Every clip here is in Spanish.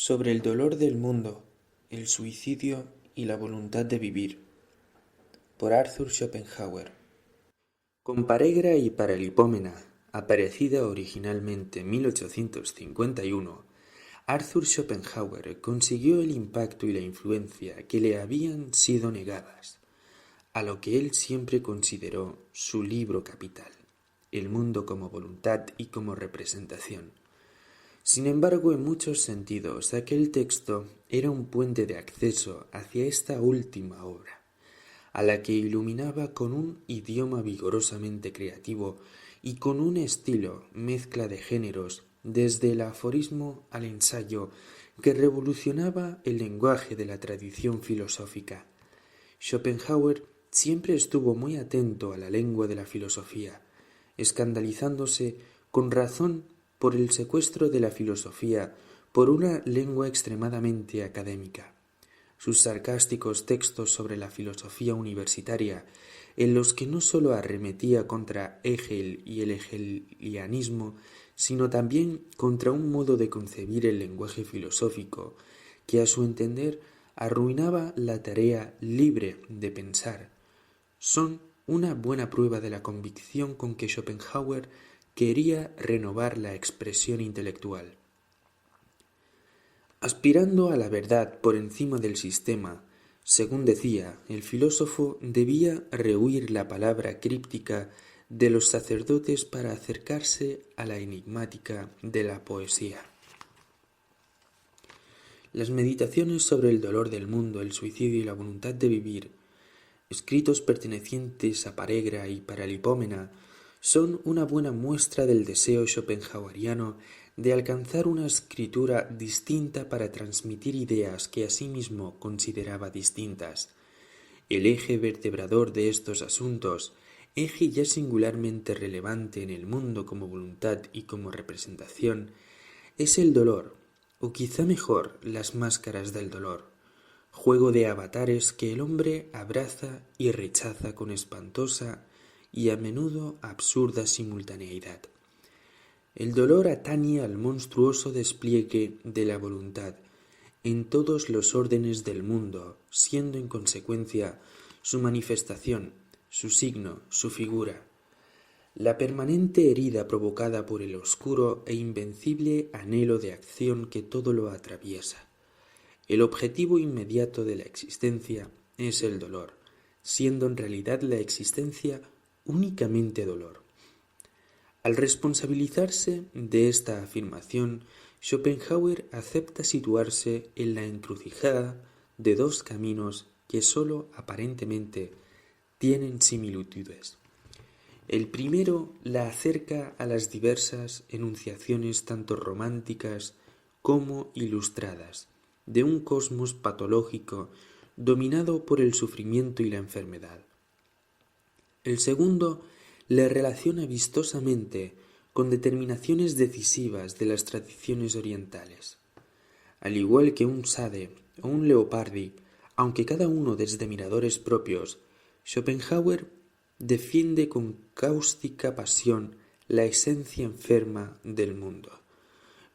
Sobre el dolor del mundo, el suicidio y la voluntad de vivir, por Arthur Schopenhauer. Con Paregra y Paralipómena, aparecida originalmente en 1851, Arthur Schopenhauer consiguió el impacto y la influencia que le habían sido negadas, a lo que él siempre consideró su libro capital, El mundo como voluntad y como representación. Sin embargo, en muchos sentidos, aquel texto era un puente de acceso hacia esta última obra, a la que iluminaba con un idioma vigorosamente creativo y con un estilo mezcla de géneros, desde el aforismo al ensayo, que revolucionaba el lenguaje de la tradición filosófica. Schopenhauer siempre estuvo muy atento a la lengua de la filosofía, escandalizándose con razón por el secuestro de la filosofía por una lengua extremadamente académica. Sus sarcásticos textos sobre la filosofía universitaria, en los que no sólo arremetía contra Hegel y el hegelianismo, sino también contra un modo de concebir el lenguaje filosófico, que a su entender arruinaba la tarea libre de pensar, son una buena prueba de la convicción con que Schopenhauer quería renovar la expresión intelectual. Aspirando a la verdad por encima del sistema, según decía, el filósofo debía rehuir la palabra críptica de los sacerdotes para acercarse a la enigmática de la poesía. Las meditaciones sobre el dolor del mundo, el suicidio y la voluntad de vivir, escritos pertenecientes a Paregra y Paralipómena, son una buena muestra del deseo schopenhaueriano de alcanzar una escritura distinta para transmitir ideas que asimismo consideraba distintas. El eje vertebrador de estos asuntos, eje ya singularmente relevante en el mundo como voluntad y como representación, es el dolor, o quizá mejor, las máscaras del dolor, juego de avatares que el hombre abraza y rechaza con espantosa y a menudo absurda simultaneidad. El dolor atañe al monstruoso despliegue de la voluntad en todos los órdenes del mundo, siendo en consecuencia su manifestación, su signo, su figura. La permanente herida provocada por el oscuro e invencible anhelo de acción que todo lo atraviesa. El objetivo inmediato de la existencia es el dolor, siendo en realidad la existencia únicamente dolor. Al responsabilizarse de esta afirmación, Schopenhauer acepta situarse en la encrucijada de dos caminos que sólo aparentemente tienen similitudes. El primero la acerca a las diversas enunciaciones tanto románticas como ilustradas de un cosmos patológico dominado por el sufrimiento y la enfermedad. El segundo le relaciona vistosamente con determinaciones decisivas de las tradiciones orientales. Al igual que un Sade o un Leopardi, aunque cada uno desde miradores propios, Schopenhauer defiende con cáustica pasión la esencia enferma del mundo.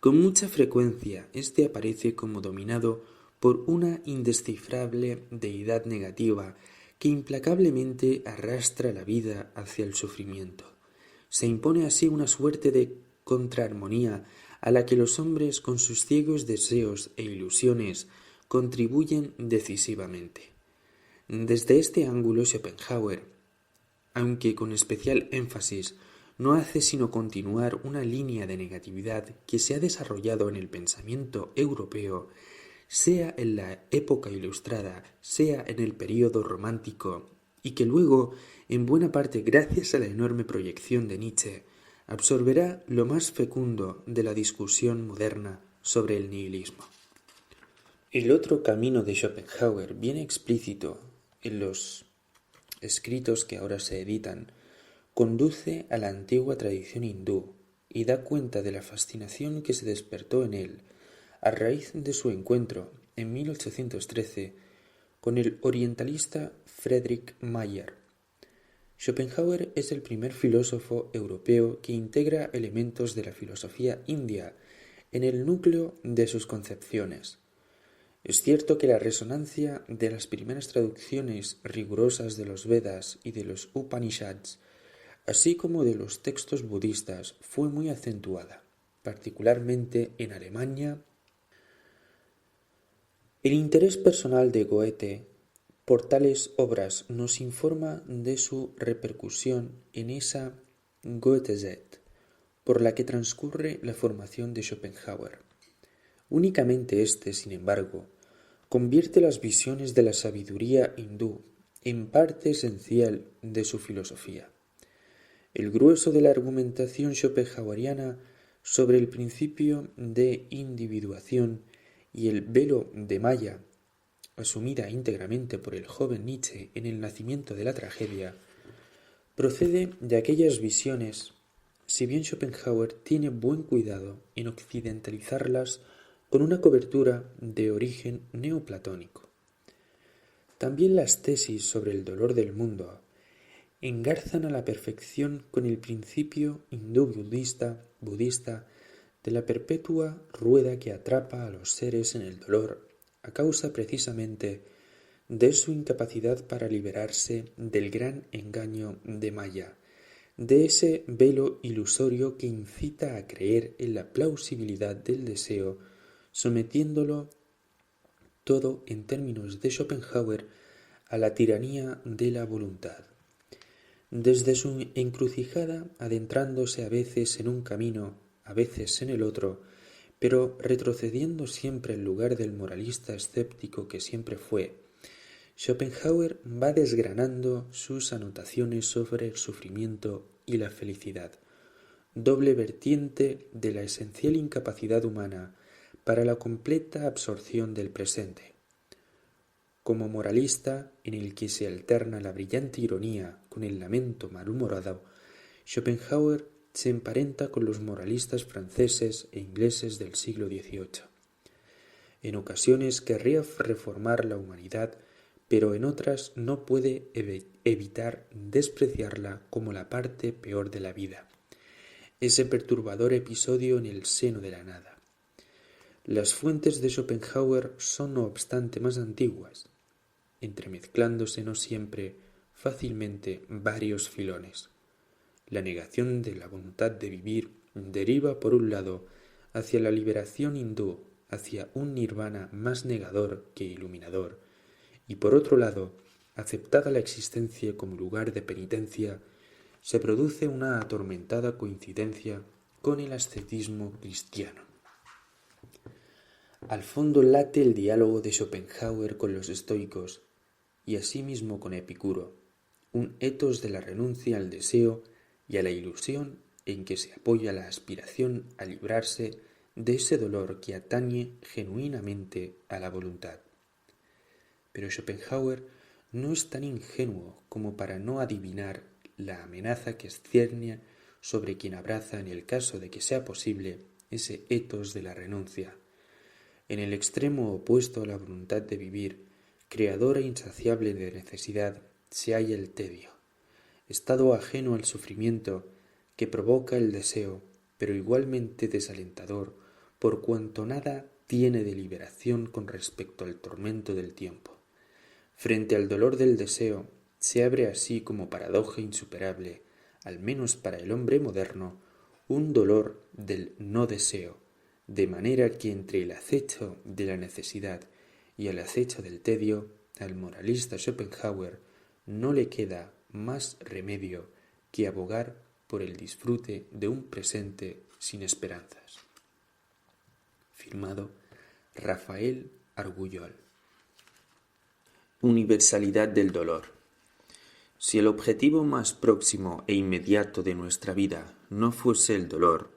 Con mucha frecuencia éste aparece como dominado por una indescifrable deidad negativa que implacablemente arrastra la vida hacia el sufrimiento. Se impone así una suerte de contraarmonía a la que los hombres con sus ciegos deseos e ilusiones contribuyen decisivamente. Desde este ángulo Schopenhauer, aunque con especial énfasis, no hace sino continuar una línea de negatividad que se ha desarrollado en el pensamiento europeo, sea en la época ilustrada, sea en el período romántico, y que luego, en buena parte gracias a la enorme proyección de Nietzsche, absorberá lo más fecundo de la discusión moderna sobre el nihilismo. El otro camino de Schopenhauer, bien explícito en los escritos que ahora se editan, conduce a la antigua tradición hindú y da cuenta de la fascinación que se despertó en él a raíz de su encuentro en 1813 con el orientalista Friedrich Mayer. Schopenhauer es el primer filósofo europeo que integra elementos de la filosofía india en el núcleo de sus concepciones. Es cierto que la resonancia de las primeras traducciones rigurosas de los Vedas y de los Upanishads, así como de los textos budistas, fue muy acentuada, particularmente en Alemania. El interés personal de Goethe por tales obras nos informa de su repercusión en esa Goethezeit por la que transcurre la formación de Schopenhauer. Únicamente éste, sin embargo, convierte las visiones de la sabiduría hindú en parte esencial de su filosofía. El grueso de la argumentación schopenhaueriana sobre el principio de individuación y el velo de Maya, asumida íntegramente por el joven Nietzsche en El nacimiento de la tragedia, procede de aquellas visiones, si bien Schopenhauer tiene buen cuidado en occidentalizarlas con una cobertura de origen neoplatónico. También las tesis sobre el dolor del mundo engarzan a la perfección con el principio hindú-budista de la perpetua rueda que atrapa a los seres en el dolor a causa precisamente de su incapacidad para liberarse del gran engaño de Maya, de ese velo ilusorio que incita a creer en la plausibilidad del deseo, sometiéndolo todo en términos de Schopenhauer a la tiranía de la voluntad. Desde su encrucijada, adentrándose a veces en un camino, a veces en el otro, pero retrocediendo siempre en lugar del moralista escéptico que siempre fue, Schopenhauer va desgranando sus anotaciones sobre el sufrimiento y la felicidad, doble vertiente de la esencial incapacidad humana para la completa absorción del presente. Como moralista, en el que se alterna la brillante ironía con el lamento malhumorado, Schopenhauer se emparenta con los moralistas franceses e ingleses del siglo XVIII. En ocasiones querría reformar la humanidad, pero en otras no puede evitar despreciarla como la parte peor de la vida, ese perturbador episodio en el seno de la nada. Las fuentes de Schopenhauer son no obstante más antiguas, entremezclándose no siempre fácilmente varios filones. La negación de la voluntad de vivir deriva por un lado hacia la liberación hindú, hacia un nirvana más negador que iluminador, y por otro lado, aceptada la existencia como lugar de penitencia, se produce una atormentada coincidencia con el ascetismo cristiano. Al fondo late el diálogo de Schopenhauer con los estoicos y asimismo con Epicuro, un etos de la renuncia al deseo y a la ilusión en que se apoya la aspiración a librarse de ese dolor que atañe genuinamente a la voluntad. Pero Schopenhauer no es tan ingenuo como para no adivinar la amenaza que cierne sobre quien abraza, en el caso de que sea posible, ese etos de la renuncia. En el extremo opuesto a la voluntad de vivir, creadora insaciable de necesidad, se halla el tedio, estado ajeno al sufrimiento que provoca el deseo, pero igualmente desalentador, por cuanto nada tiene de liberación con respecto al tormento del tiempo. Frente al dolor del deseo, se abre así como paradoja insuperable, al menos para el hombre moderno, un dolor del no deseo, de manera que entre el acecho de la necesidad y el acecho del tedio, al moralista Schopenhauer no le queda más remedio que abogar por el disfrute de un presente sin esperanzas. Firmado Rafael Argullol. Universalidad del dolor. Si el objetivo más próximo e inmediato de nuestra vida no fuese el dolor,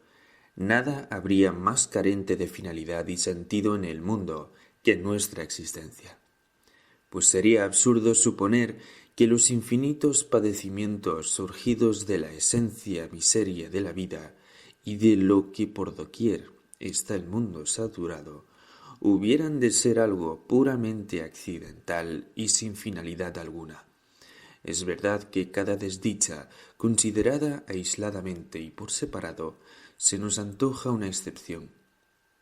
nada habría más carente de finalidad y sentido en el mundo que en nuestra existencia. Pues sería absurdo suponer que los infinitos padecimientos surgidos de la esencia miseria de la vida y de lo que por doquier está el mundo saturado, hubieran de ser algo puramente accidental y sin finalidad alguna. Es verdad que cada desdicha, considerada aisladamente y por separado, se nos antoja una excepción,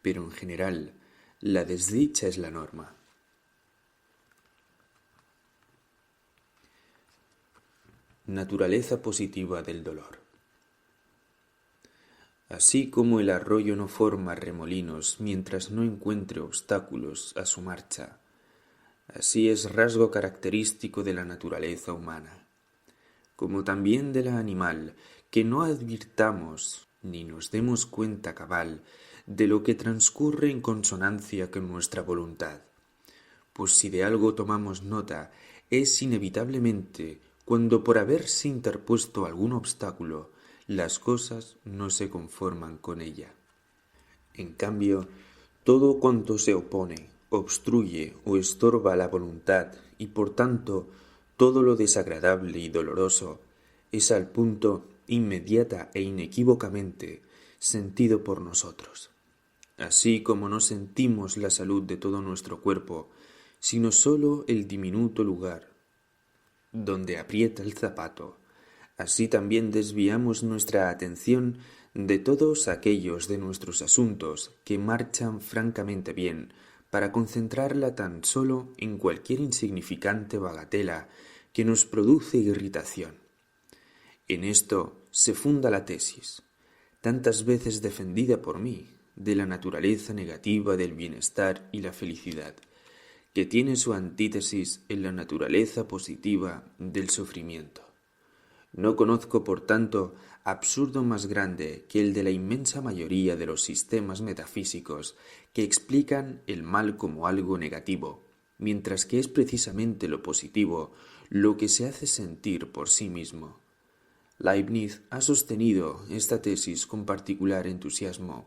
pero en general la desdicha es la norma. Naturaleza positiva del dolor. Así como el arroyo no forma remolinos mientras no encuentre obstáculos a su marcha, así es rasgo característico de la naturaleza humana, como también de la animal, que no advirtamos ni nos demos cuenta cabal de lo que transcurre en consonancia con nuestra voluntad, pues si de algo tomamos nota, es inevitablemente cuando por haberse interpuesto algún obstáculo, las cosas no se conforman con ella. En cambio, todo cuanto se opone, obstruye o estorba la voluntad y por tanto todo lo desagradable y doloroso es al punto inmediata e inequívocamente sentido por nosotros. Así como no sentimos la salud de todo nuestro cuerpo, sino sólo el diminuto lugar donde aprieta el zapato, así también desviamos nuestra atención de todos aquellos de nuestros asuntos que marchan francamente bien, para concentrarla tan solo en cualquier insignificante bagatela que nos produce irritación. En esto se funda la tesis, tantas veces defendida por mí, de la naturaleza negativa del bienestar y la felicidad, que tiene su antítesis en la naturaleza positiva del sufrimiento. No conozco, por tanto, absurdo más grande que el de la inmensa mayoría de los sistemas metafísicos que explican el mal como algo negativo, mientras que es precisamente lo positivo lo que se hace sentir por sí mismo. Leibniz ha sostenido esta tesis con particular entusiasmo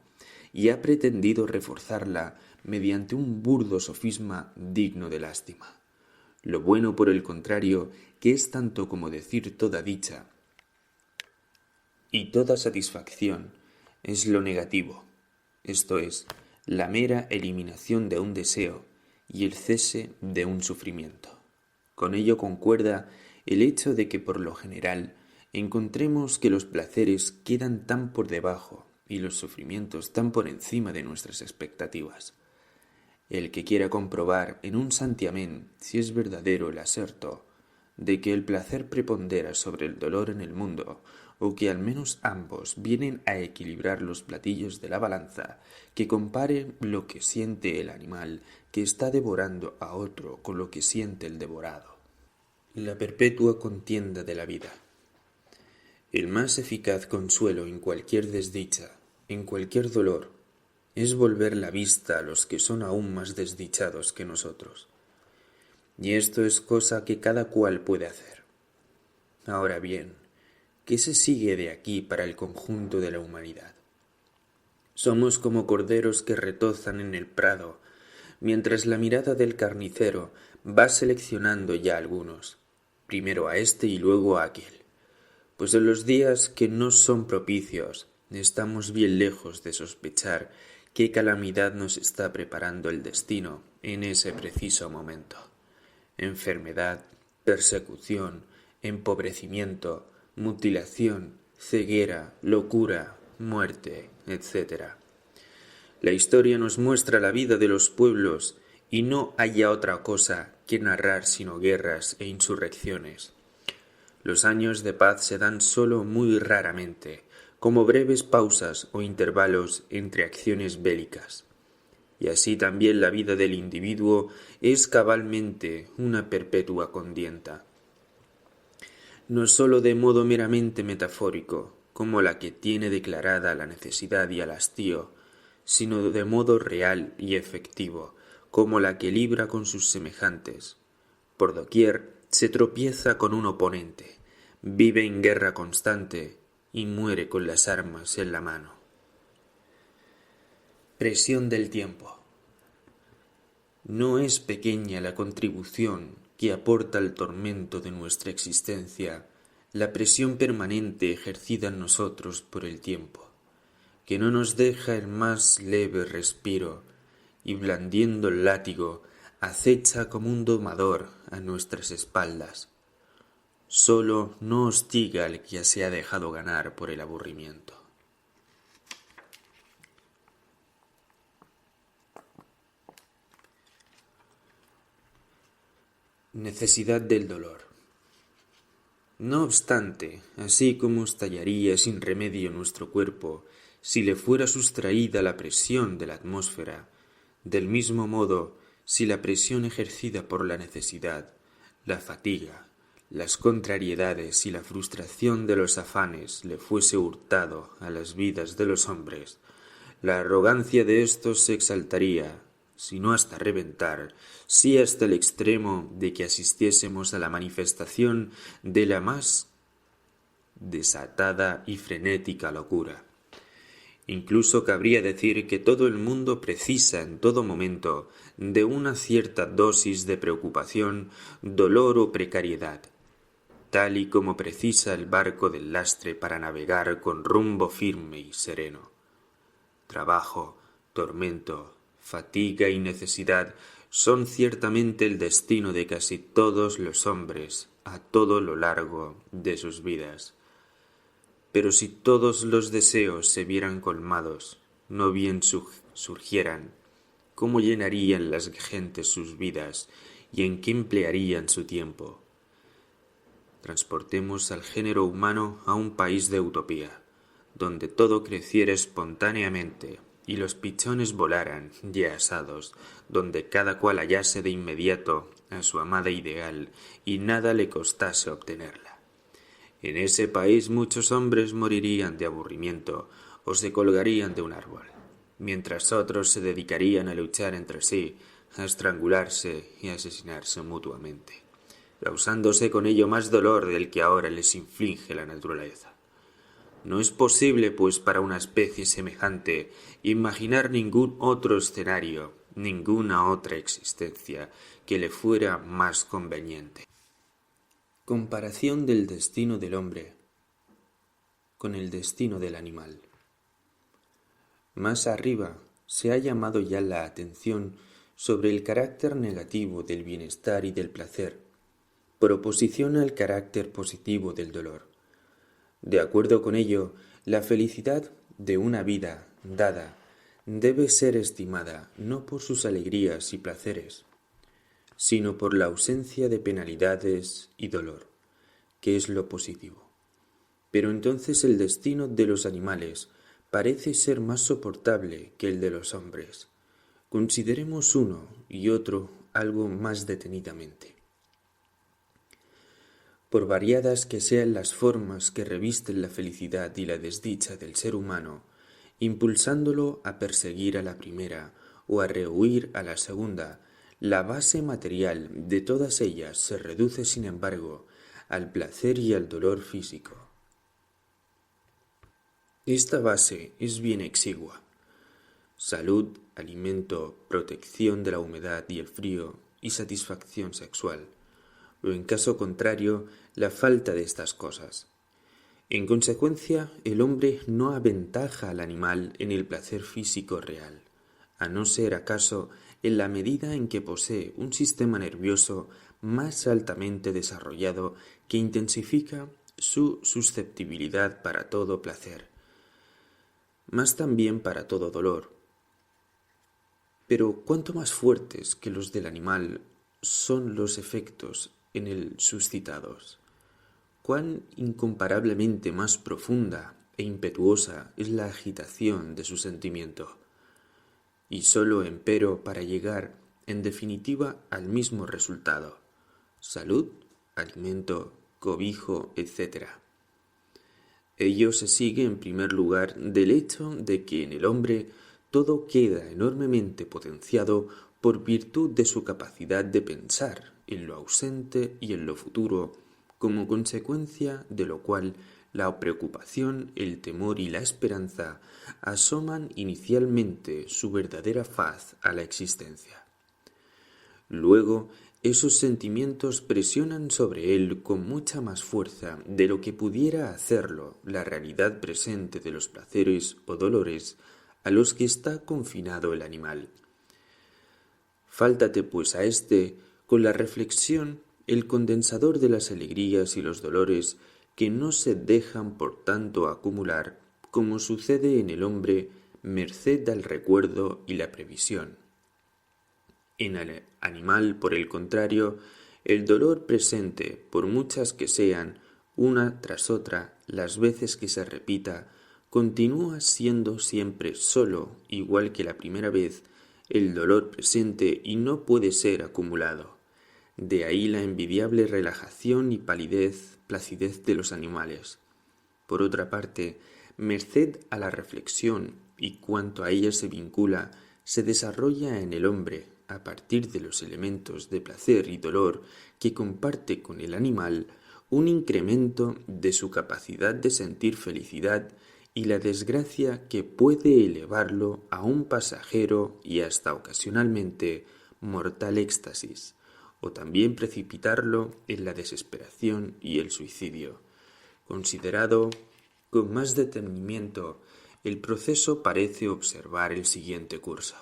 y ha pretendido reforzarla mediante un burdo sofisma digno de lástima. Lo bueno, por el contrario, que es tanto como decir toda dicha y toda satisfacción, es lo negativo, esto es, la mera eliminación de un deseo y el cese de un sufrimiento. Con ello concuerda el hecho de que por lo general encontremos que los placeres quedan tan por debajo y los sufrimientos tan por encima de nuestras expectativas. El que quiera comprobar en un santiamén si es verdadero el aserto de que el placer prepondera sobre el dolor en el mundo, o que al menos ambos vienen a equilibrar los platillos de la balanza, que compare lo que siente el animal que está devorando a otro con lo que siente el devorado. La perpetua contienda de la vida. El más eficaz consuelo en cualquier desdicha, en cualquier dolor, es volver la vista a los que son aún más desdichados que nosotros. Y esto es cosa que cada cual puede hacer. Ahora bien, ¿qué se sigue de aquí para el conjunto de la humanidad? Somos como corderos que retozan en el prado, mientras la mirada del carnicero va seleccionando ya algunos, primero a este y luego a aquel. Pues en los días que no son propicios, estamos bien lejos de sospechar qué calamidad nos está preparando el destino en ese preciso momento. Enfermedad, persecución, empobrecimiento, mutilación, ceguera, locura, muerte, etc. La historia nos muestra la vida de los pueblos y no haya otra cosa que narrar sino guerras e insurrecciones. Los años de paz se dan sólo muy raramente, como breves pausas o intervalos entre acciones bélicas. Y así también la vida del individuo es cabalmente una perpetua contienda. No sólo de modo meramente metafórico, como la que tiene declarada la necesidad y al hastío, sino de modo real y efectivo, como la que libra con sus semejantes. Por doquier se tropieza con un oponente, vive en guerra constante y muere con las armas en la mano. Presión del tiempo. No es pequeña la contribución que aporta al tormento de nuestra existencia la presión permanente ejercida en nosotros por el tiempo, que no nos deja el más leve respiro y blandiendo el látigo acecha como un domador a nuestras espaldas. Solo no hostiga al que se ha dejado ganar por el aburrimiento. Necesidad del dolor. No obstante, así como estallaría sin remedio nuestro cuerpo si le fuera sustraída la presión de la atmósfera, del mismo modo, si la presión ejercida por la necesidad, la fatiga, las contrariedades y la frustración de los afanes le fuese hurtado a las vidas de los hombres, la arrogancia de éstos se exaltaría, si no hasta reventar, si hasta el extremo de que asistiésemos a la manifestación de la más desatada y frenética locura. Incluso cabría decir que todo el mundo precisa en todo momento de una cierta dosis de preocupación, dolor o precariedad, tal y como precisa el barco del lastre para navegar con rumbo firme y sereno. Trabajo, tormento, fatiga y necesidad son ciertamente el destino de casi todos los hombres a todo lo largo de sus vidas. Pero si todos los deseos se vieran colmados, no bien surgieran, ¿cómo llenarían las gentes sus vidas y en qué emplearían su tiempo? Transportemos al género humano a un país de utopía, donde todo creciera espontáneamente y los pichones volaran ya asados, donde cada cual hallase de inmediato a su amada ideal y nada le costase obtenerla. En ese país muchos hombres morirían de aburrimiento o se colgarían de un árbol, mientras otros se dedicarían a luchar entre sí, a estrangularse y a asesinarse mutuamente, causándose con ello más dolor del que ahora les inflige la naturaleza. No es posible, pues, para una especie semejante imaginar ningún otro escenario, ninguna otra existencia que le fuera más conveniente. Comparación del destino del hombre con el destino del animal. Más arriba se ha llamado ya la atención sobre el carácter negativo del bienestar y del placer, por oposición al carácter positivo del dolor. De acuerdo con ello, la felicidad de una vida dada debe ser estimada no por sus alegrías y placeres, sino por la ausencia de penalidades y dolor, que es lo positivo. Pero entonces el destino de los animales parece ser más soportable que el de los hombres. Consideremos uno y otro algo más detenidamente. Por variadas que sean las formas que revisten la felicidad y la desdicha del ser humano, impulsándolo a perseguir a la primera o a rehuir a la segunda, la base material de todas ellas se reduce, sin embargo, al placer y al dolor físico. Esta base es bien exigua. Salud, alimento, protección de la humedad y el frío y satisfacción sexual, o en caso contrario, la falta de estas cosas. En consecuencia, el hombre no aventaja al animal en el placer físico real, a no ser acaso en la medida en que posee un sistema nervioso más altamente desarrollado que intensifica su susceptibilidad para todo placer, más también para todo dolor. Pero cuánto más fuertes que los del animal son los efectos en él suscitados. Cuán incomparablemente más profunda e impetuosa es la agitación de su sentimiento. Y sólo empero para llegar, en definitiva, al mismo resultado: salud, alimento, cobijo, etc. Ello se sigue en primer lugar del hecho de que en el hombre todo queda enormemente potenciado por virtud de su capacidad de pensar en lo ausente y en lo futuro, como consecuencia de lo cual la preocupación, el temor y la esperanza asoman inicialmente su verdadera faz a la existencia. Luego, esos sentimientos presionan sobre él con mucha más fuerza de lo que pudiera hacerlo la realidad presente de los placeres o dolores a los que está confinado el animal. Fáltate pues a éste, con la reflexión, el condensador de las alegrías y los dolores que no se dejan por tanto acumular como sucede en el hombre merced al recuerdo y la previsión. En el animal, por el contrario, El dolor presente, por muchas que sean, una tras otra, las veces que se repita, continúa siendo siempre solo, igual que la primera vez, el dolor presente y no puede ser acumulado. De ahí la envidiable relajación y placidez de los animales. Por otra parte, merced a la reflexión y cuanto a ella se vincula, se desarrolla en el hombre, a partir de los elementos de placer y dolor que comparte con el animal, un incremento de su capacidad de sentir felicidad y la desgracia que puede elevarlo a un pasajero y hasta ocasionalmente mortal éxtasis, o también precipitarlo en la desesperación y el suicidio. Considerado con más detenimiento, el proceso parece observar el siguiente curso.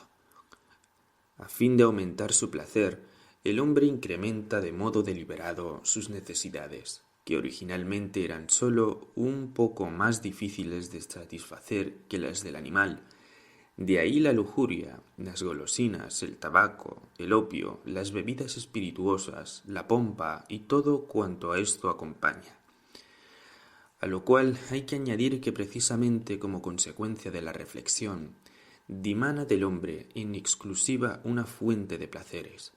A fin de aumentar su placer, el hombre incrementa de modo deliberado sus necesidades, que originalmente eran sólo un poco más difíciles de satisfacer que las del animal. De ahí la lujuria, las golosinas, el tabaco, el opio, las bebidas espirituosas, la pompa y todo cuanto a esto acompaña. A lo cual hay que añadir que precisamente como consecuencia de la reflexión, dimana del hombre en exclusiva una fuente de placeres,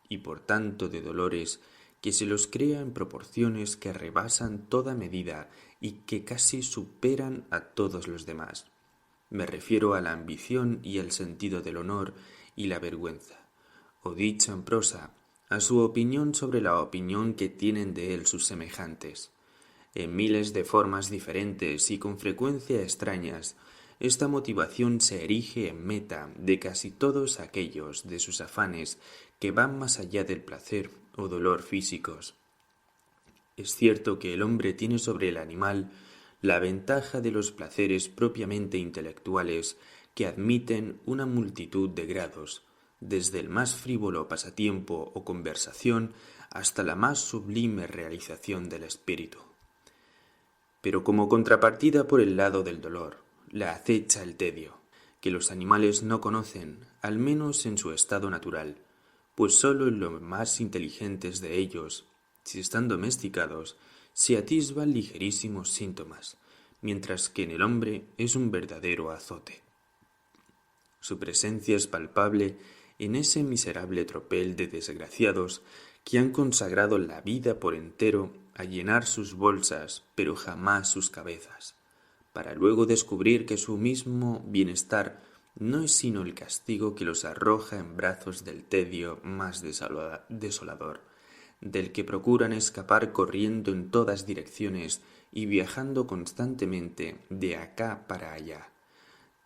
y por tanto de dolores que se los crea en proporciones que rebasan toda medida y que casi superan a todos los demás. Me refiero a la ambición y al sentido del honor y la vergüenza, o dicho en prosa, a su opinión sobre la opinión que tienen de él sus semejantes. En miles de formas diferentes y con frecuencia extrañas, esta motivación se erige en meta de casi todos aquellos de sus afanes que van más allá del placer o dolor físicos. Es cierto que el hombre tiene sobre el animal la ventaja de los placeres propiamente intelectuales que admiten una multitud de grados, desde el más frívolo pasatiempo o conversación hasta la más sublime realización del espíritu. Pero como contrapartida por el lado del dolor, la acecha el tedio, que los animales no conocen, al menos en su estado natural, pues sólo en los más inteligentes de ellos, si están domesticados, se atisban ligerísimos síntomas, mientras que en el hombre es un verdadero azote. Su presencia es palpable en ese miserable tropel de desgraciados que han consagrado la vida por entero a llenar sus bolsas, pero jamás sus cabezas, para luego descubrir que su mismo bienestar no es sino el castigo que los arroja en brazos del tedio más desolador, del que procuran escapar corriendo en todas direcciones y viajando constantemente de acá para allá.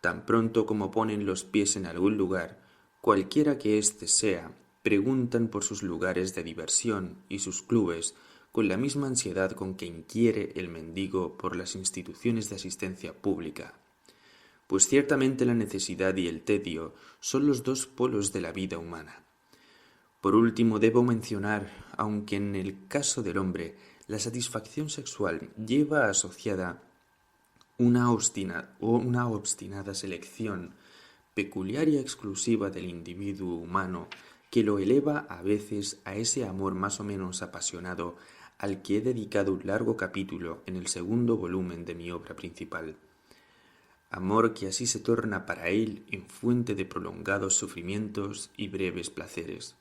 Tan pronto como ponen los pies en algún lugar, cualquiera que éste sea, preguntan por sus lugares de diversión y sus clubes con la misma ansiedad con que inquiere el mendigo por las instituciones de asistencia pública. Pues ciertamente la necesidad y el tedio son los dos polos de la vida humana. Por último, debo mencionar, aunque en el caso del hombre la satisfacción sexual lleva asociada una obstinada selección peculiar y exclusiva del individuo humano que lo eleva a veces a ese amor más o menos apasionado al que he dedicado un largo capítulo en el segundo volumen de mi obra principal. Amor que así se torna para él en fuente de prolongados sufrimientos y breves placeres.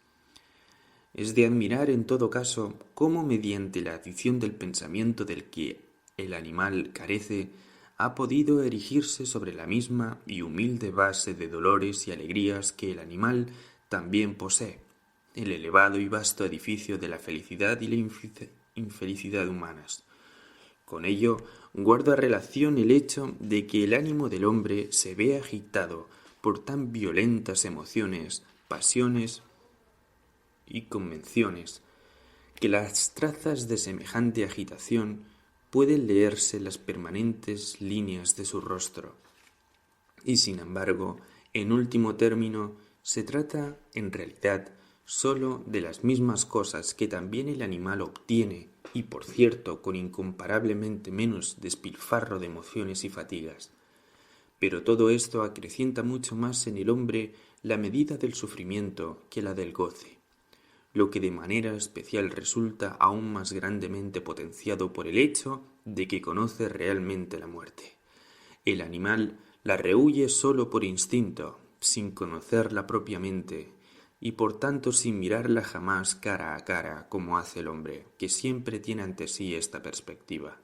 Es de admirar en todo caso cómo mediante la adición del pensamiento del que el animal carece, ha podido erigirse sobre la misma y humilde base de dolores y alegrías que el animal también posee, el elevado y vasto edificio de la felicidad y la infelicidad humanas. Con ello, guarda relación el hecho de que el ánimo del hombre se ve agitado por tan violentas emociones, pasiones y convenciones, que las trazas de semejante agitación pueden leerse las permanentes líneas de su rostro. Y sin embargo, en último término, se trata, en realidad, sólo de las mismas cosas que también el animal obtiene, y por cierto, con incomparablemente menos despilfarro de emociones y fatigas. Pero todo esto acrecienta mucho más en el hombre la medida del sufrimiento que la del goce. lo que de manera especial resulta aún más grandemente potenciado por el hecho de que conoce realmente la muerte. El animal la rehúye sólo por instinto, sin conocerla propiamente, y por tanto sin mirarla jamás cara a cara como hace el hombre, que siempre tiene ante sí esta perspectiva.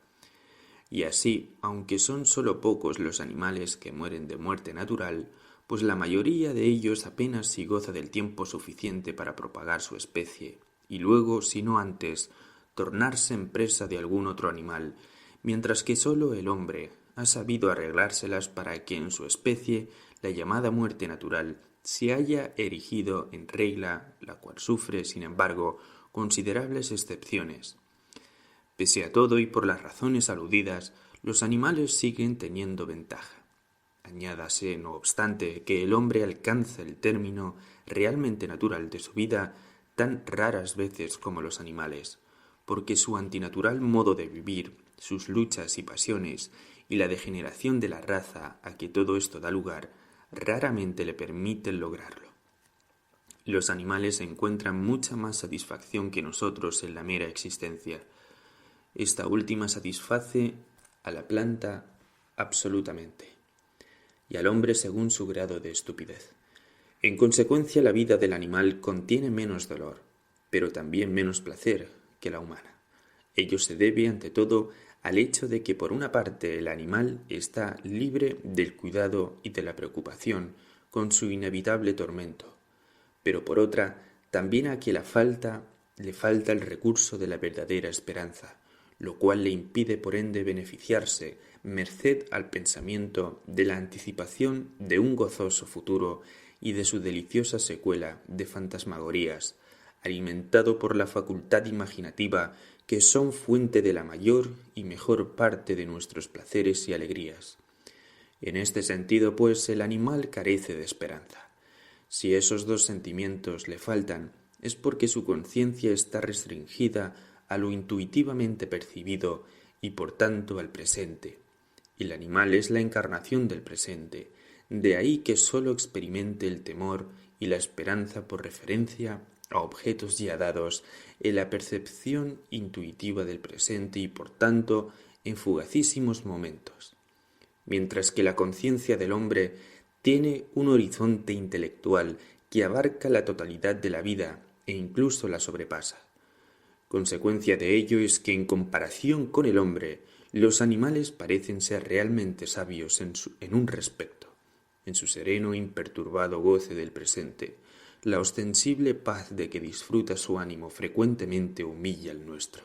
Y así, aunque son sólo pocos los animales que mueren de muerte natural, pues la mayoría de ellos apenas si goza del tiempo suficiente para propagar su especie, y luego, si no antes, tornarse en presa de algún otro animal, mientras que sólo el hombre ha sabido arreglárselas para que en su especie la llamada muerte natural se haya erigido en regla, la cual sufre, sin embargo, considerables excepciones. Pese a todo y por las razones aludidas, los animales siguen teniendo ventaja. Añádase, no obstante, que el hombre alcanza el término realmente natural de su vida tan raras veces como los animales, porque su antinatural modo de vivir, sus luchas y pasiones, y la degeneración de la raza a que todo esto da lugar, raramente le permiten lograrlo. Los animales encuentran mucha más satisfacción que nosotros en la mera existencia. Esta última satisface a la planta absolutamente, y al hombre según su grado de estupidez. En consecuencia, la vida del animal contiene menos dolor, pero también menos placer que la humana. Ello se debe, ante todo, al hecho de que por una parte el animal está libre del cuidado y de la preocupación con su inevitable tormento, pero por otra también a que le falta el recurso de la verdadera esperanza, lo cual le impide por ende beneficiarse, merced al pensamiento de la anticipación de un gozoso futuro y de su deliciosa secuela de fantasmagorías, alimentado por la facultad imaginativa que son fuente de la mayor y mejor parte de nuestros placeres y alegrías. En este sentido, pues, el animal carece de esperanza. Si esos dos sentimientos le faltan, es porque su conciencia está restringida a lo intuitivamente percibido y por tanto al presente. El animal es la encarnación del presente, de ahí que sólo experimente el temor y la esperanza por referencia a objetos ya dados en la percepción intuitiva del presente y por tanto en fugacísimos momentos, mientras que la conciencia del hombre tiene un horizonte intelectual que abarca la totalidad de la vida e incluso la sobrepasa. Consecuencia de ello es que en comparación con el hombre, los animales parecen ser realmente sabios en un respecto, en su sereno e imperturbado goce del presente. La ostensible paz de que disfruta su ánimo frecuentemente humilla el nuestro,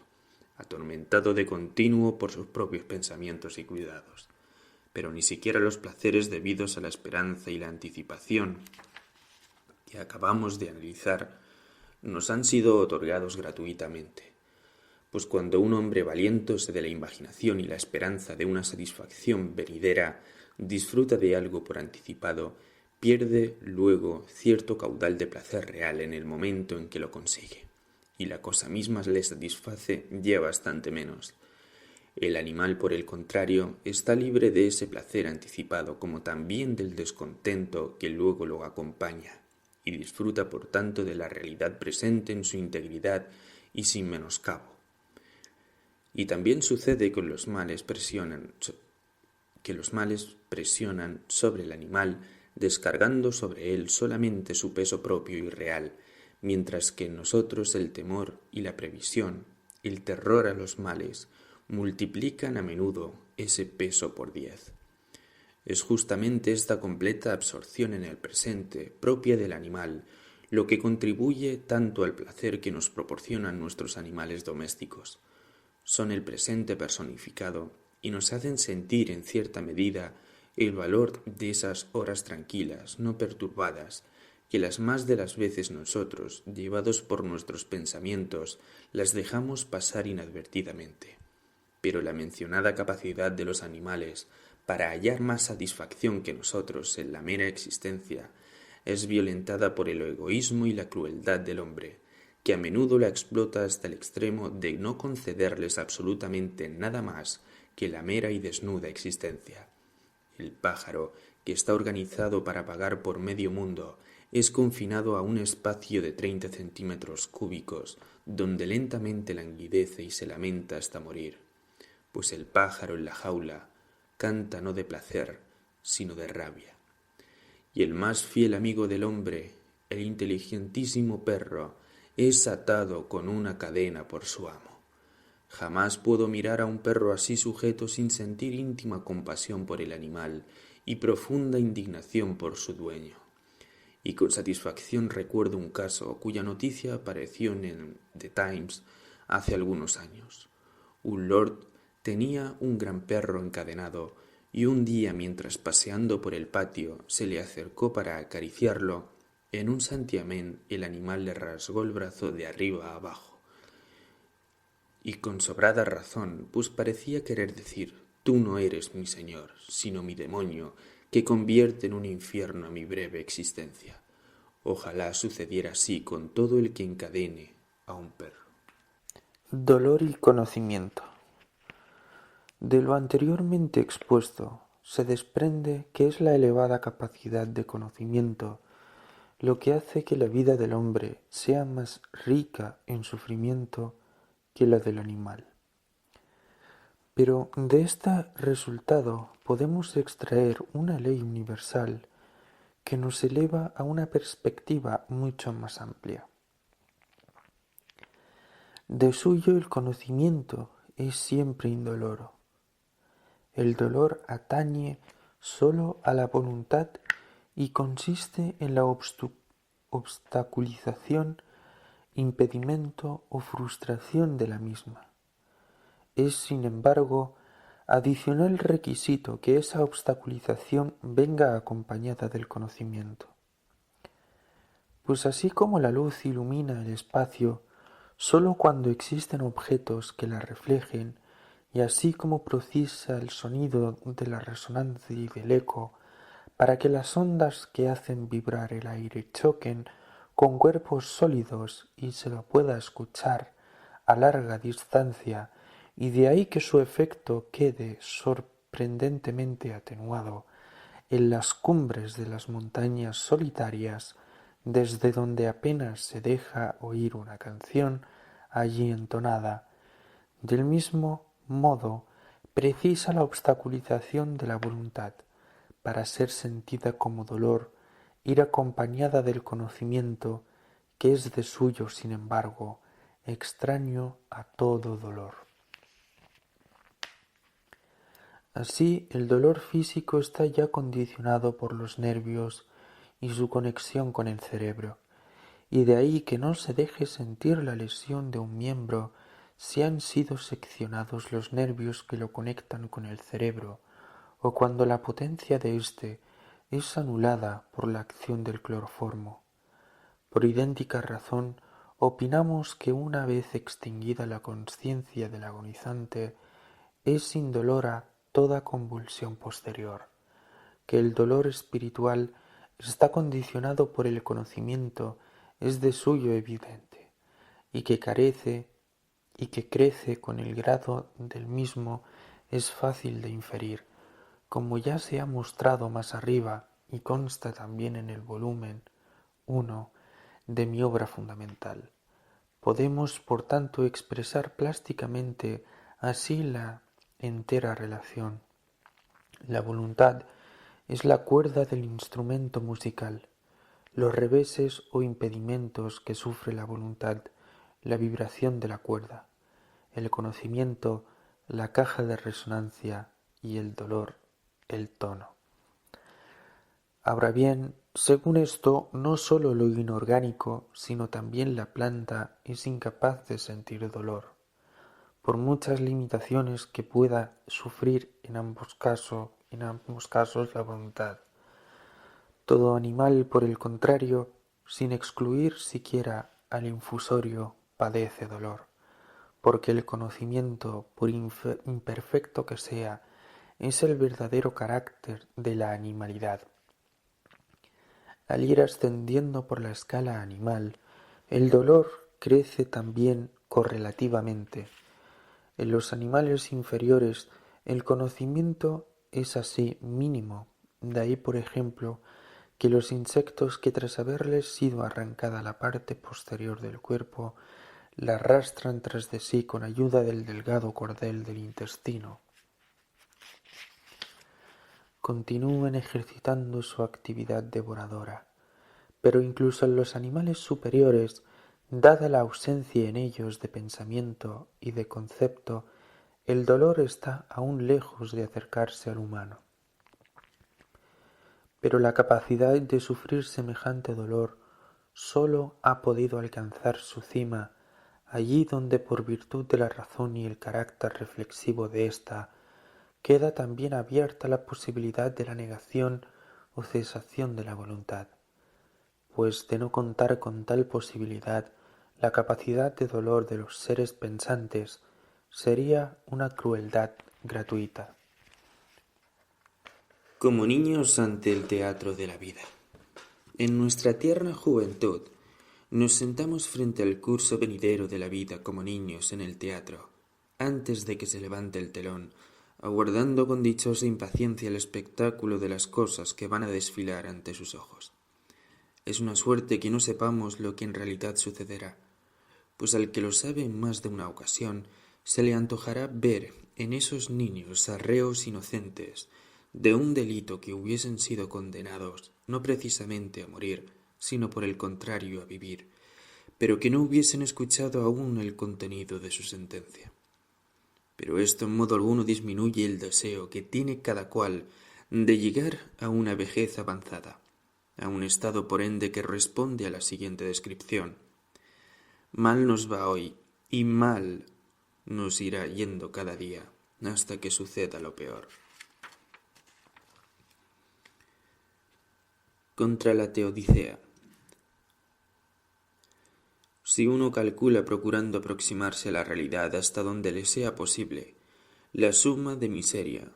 atormentado de continuo por sus propios pensamientos y cuidados. Pero ni siquiera los placeres debidos a la esperanza y la anticipación que acabamos de analizar nos han sido otorgados gratuitamente, pues cuando un hombre valiéndose de la imaginación y la esperanza de una satisfacción venidera disfruta de algo por anticipado, pierde luego cierto caudal de placer real en el momento en que lo consigue, y la cosa misma le satisface ya bastante menos. El animal, por el contrario, está libre de ese placer anticipado como también del descontento que luego lo acompaña, y disfruta por tanto de la realidad presente en su integridad y sin menoscabo. Y también sucede que los males presionan sobre el animal, descargando sobre él solamente su peso propio y real, mientras que en nosotros el temor y la previsión, el terror a los males, multiplican a menudo ese peso por 10. Es justamente esta completa absorción en el presente, propia del animal, lo que contribuye tanto al placer que nos proporcionan nuestros animales domésticos. Son el presente personificado y nos hacen sentir en cierta medida el valor de esas horas tranquilas, no perturbadas, que las más de las veces nosotros, llevados por nuestros pensamientos, las dejamos pasar inadvertidamente. Pero la mencionada capacidad de los animales para hallar más satisfacción que nosotros en la mera existencia es violentada por el egoísmo y la crueldad del hombre, que a menudo la explota hasta el extremo de no concederles absolutamente nada más que la mera y desnuda existencia. El pájaro, que está organizado para vagar por medio mundo, es confinado a un espacio de 30 centímetros cúbicos, donde lentamente languidece y se lamenta hasta morir, pues el pájaro en la jaula canta no de placer, sino de rabia. Y el más fiel amigo del hombre, el inteligentísimo perro, es atado con una cadena por su amo. Jamás puedo mirar a un perro así sujeto sin sentir íntima compasión por el animal y profunda indignación por su dueño. Y con satisfacción recuerdo un caso cuya noticia apareció en The Times hace algunos años. Un lord tenía un gran perro encadenado y un día, mientras paseando por el patio, se le acercó para acariciarlo. En un santiamén el animal le rasgó el brazo de arriba a abajo. Y con sobrada razón, pues parecía querer decir: tú no eres mi señor, sino mi demonio, que convierte en un infierno a mi breve existencia. Ojalá sucediera así con todo el que encadene a un perro. Dolor y conocimiento. De lo anteriormente expuesto, se desprende que es la elevada capacidad de conocimiento lo que hace que la vida del hombre sea más rica en sufrimiento que la del animal. Pero de este resultado podemos extraer una ley universal que nos eleva a una perspectiva mucho más amplia. De suyo el conocimiento es siempre indoloro. El dolor atañe sólo a la voluntad y consiste en la obstaculización, impedimento o frustración de la misma. Es, sin embargo, adicional requisito que esa obstaculización venga acompañada del conocimiento. Pues así como la luz ilumina el espacio sólo cuando existen objetos que la reflejen, y así como precisa el sonido de la resonancia y del eco para que las ondas que hacen vibrar el aire choquen con cuerpos sólidos y se lo pueda escuchar a larga distancia, y de ahí que su efecto quede sorprendentemente atenuado en las cumbres de las montañas solitarias, desde donde apenas se deja oír una canción allí entonada. Del mismo modo, precisa la obstaculización de la voluntad, para ser sentida como dolor, ir acompañada del conocimiento, que es de suyo, sin embargo, extraño a todo dolor. Así, el dolor físico está ya condicionado por los nervios y su conexión con el cerebro, y de ahí que no se deje sentir la lesión de un miembro si han sido seccionados los nervios que lo conectan con el cerebro, o cuando la potencia de éste es anulada por la acción del cloroformo. Por idéntica razón, opinamos que una vez extinguida la consciencia del agonizante, es indolora toda convulsión posterior, que el dolor espiritual está condicionado por el conocimiento es de suyo evidente, y que crece con el grado del mismo es fácil de inferir, como ya se ha mostrado más arriba y consta también en el volumen 1 de mi obra fundamental. Podemos, por tanto, expresar plásticamente así la entera relación. La voluntad es la cuerda del instrumento musical. Los reveses o impedimentos que sufre la voluntad, la vibración de la cuerda. El conocimiento, la caja de resonancia, y el dolor, el tono. Ahora bien, según esto, no sólo lo inorgánico, sino también la planta es incapaz de sentir dolor, por muchas limitaciones que pueda sufrir en ambos casos la voluntad. Todo animal, por el contrario, sin excluir siquiera al infusorio, padece dolor, porque el conocimiento, por imperfecto que sea, es el verdadero carácter de la animalidad. Al ir ascendiendo por la escala animal, el dolor crece también correlativamente. En los animales inferiores el conocimiento es así mínimo, de ahí por ejemplo que los insectos que tras haberles sido arrancada la parte posterior del cuerpo, la arrastran tras de sí con ayuda del delgado cordel del intestino. Continúan ejercitando su actividad devoradora, pero incluso en los animales superiores, dada la ausencia en ellos de pensamiento y de concepto, el dolor está aún lejos de acercarse al humano. Pero la capacidad de sufrir semejante dolor sólo ha podido alcanzar su cima allí donde, por virtud de la razón y el carácter reflexivo de ésta, queda también abierta la posibilidad de la negación o cesación de la voluntad, pues de no contar con tal posibilidad, la capacidad de dolor de los seres pensantes sería una crueldad gratuita. Como niños ante el teatro de la vida. En nuestra tierna juventud nos sentamos frente al curso venidero de la vida como niños en el teatro, antes de que se levante el telón, aguardando con dichosa impaciencia el espectáculo de las cosas que van a desfilar ante sus ojos. Es una suerte que no sepamos lo que en realidad sucederá, pues al que lo sabe en más de una ocasión, se le antojará ver en esos niños arreos inocentes de un delito que hubiesen sido condenados no precisamente a morir, sino por el contrario a vivir, pero que no hubiesen escuchado aún el contenido de su sentencia. Pero esto en modo alguno disminuye el deseo que tiene cada cual de llegar a una vejez avanzada, a un estado por ende que responde a la siguiente descripción. Mal nos va hoy, y mal nos irá yendo cada día, hasta que suceda lo peor. Contra la teodicea. Si uno calcula procurando aproximarse a la realidad hasta donde le sea posible, la suma de miseria,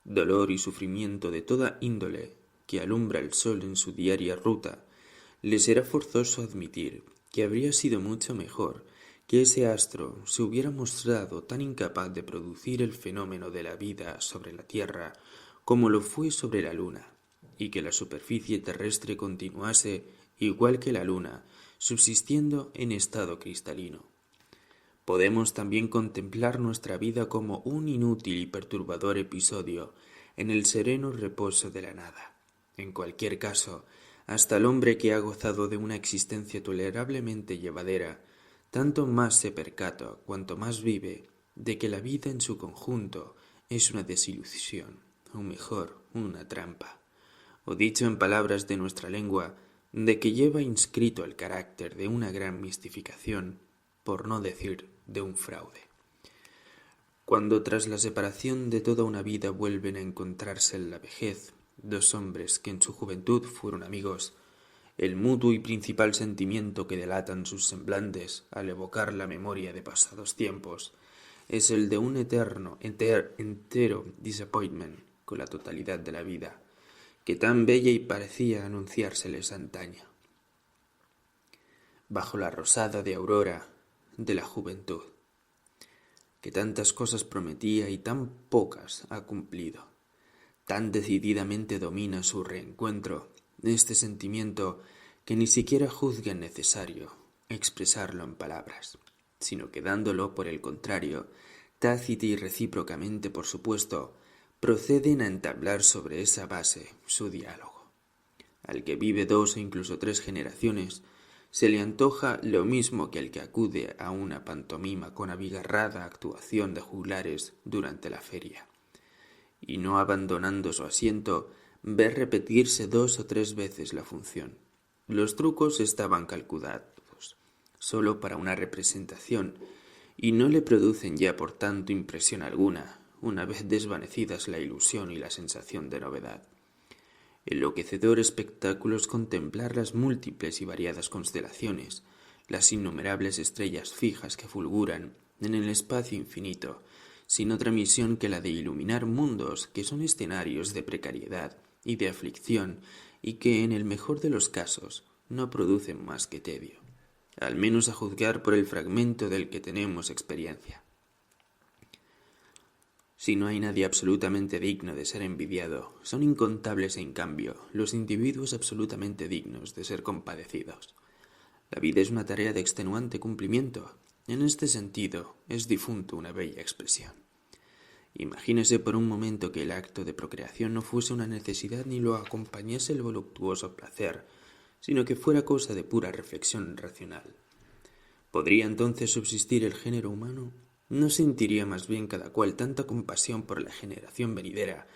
dolor y sufrimiento de toda índole que alumbra el sol en su diaria ruta, le será forzoso admitir que habría sido mucho mejor que ese astro se hubiera mostrado tan incapaz de producir el fenómeno de la vida sobre la tierra como lo fue sobre la luna, y que la superficie terrestre continuase, igual que la luna, subsistiendo en estado cristalino. Podemos también contemplar nuestra vida como un inútil y perturbador episodio en el sereno reposo de la nada. En cualquier caso, hasta el hombre que ha gozado de una existencia tolerablemente llevadera, tanto más se percata, cuanto más vive, de que la vida en su conjunto es una desilusión, o mejor, una trampa, o dicho en palabras de nuestra lengua, de que lleva inscrito el carácter de una gran mistificación, por no decir de un fraude. Cuando tras la separación de toda una vida vuelven a encontrarse en la vejez dos hombres que en su juventud fueron amigos, el mutuo y principal sentimiento que delatan sus semblantes al evocar la memoria de pasados tiempos es el de un entero disappointment con la totalidad de la vida, que tan bella y parecía anunciárseles antaña, bajo la rosada de aurora de la juventud, que tantas cosas prometía y tan pocas ha cumplido. Tan decididamente domina su reencuentro este sentimiento que ni siquiera juzga necesario expresarlo en palabras, sino que dándolo, por el contrario, tácita y recíprocamente por supuesto, proceden a entablar sobre esa base su diálogo. Al que vive 2 o incluso 3 generaciones, se le antoja lo mismo que al que acude a una pantomima con abigarrada actuación de juglares durante la feria, y no abandonando su asiento, ve repetirse 2 o 3 veces la función. Los trucos estaban calculados sólo para una representación, y no le producen ya por tanto impresión alguna, una vez desvanecidas la ilusión y la sensación de novedad. Enloquecedor espectáculo es contemplar las múltiples y variadas constelaciones, las innumerables estrellas fijas que fulguran en el espacio infinito, sin otra misión que la de iluminar mundos que son escenarios de precariedad y de aflicción y que, en el mejor de los casos, no producen más que tedio, al menos a juzgar por el fragmento del que tenemos experiencia. Si no hay nadie absolutamente digno de ser envidiado, son incontables en cambio los individuos absolutamente dignos de ser compadecidos. La vida es una tarea de extenuante cumplimiento. En este sentido, es difunto una bella expresión. Imagínese por un momento que el acto de procreación no fuese una necesidad ni lo acompañase el voluptuoso placer, sino que fuera cosa de pura reflexión racional. ¿Podría entonces subsistir el género humano? ¿No sentiría más bien cada cual tanta compasión por la generación venidera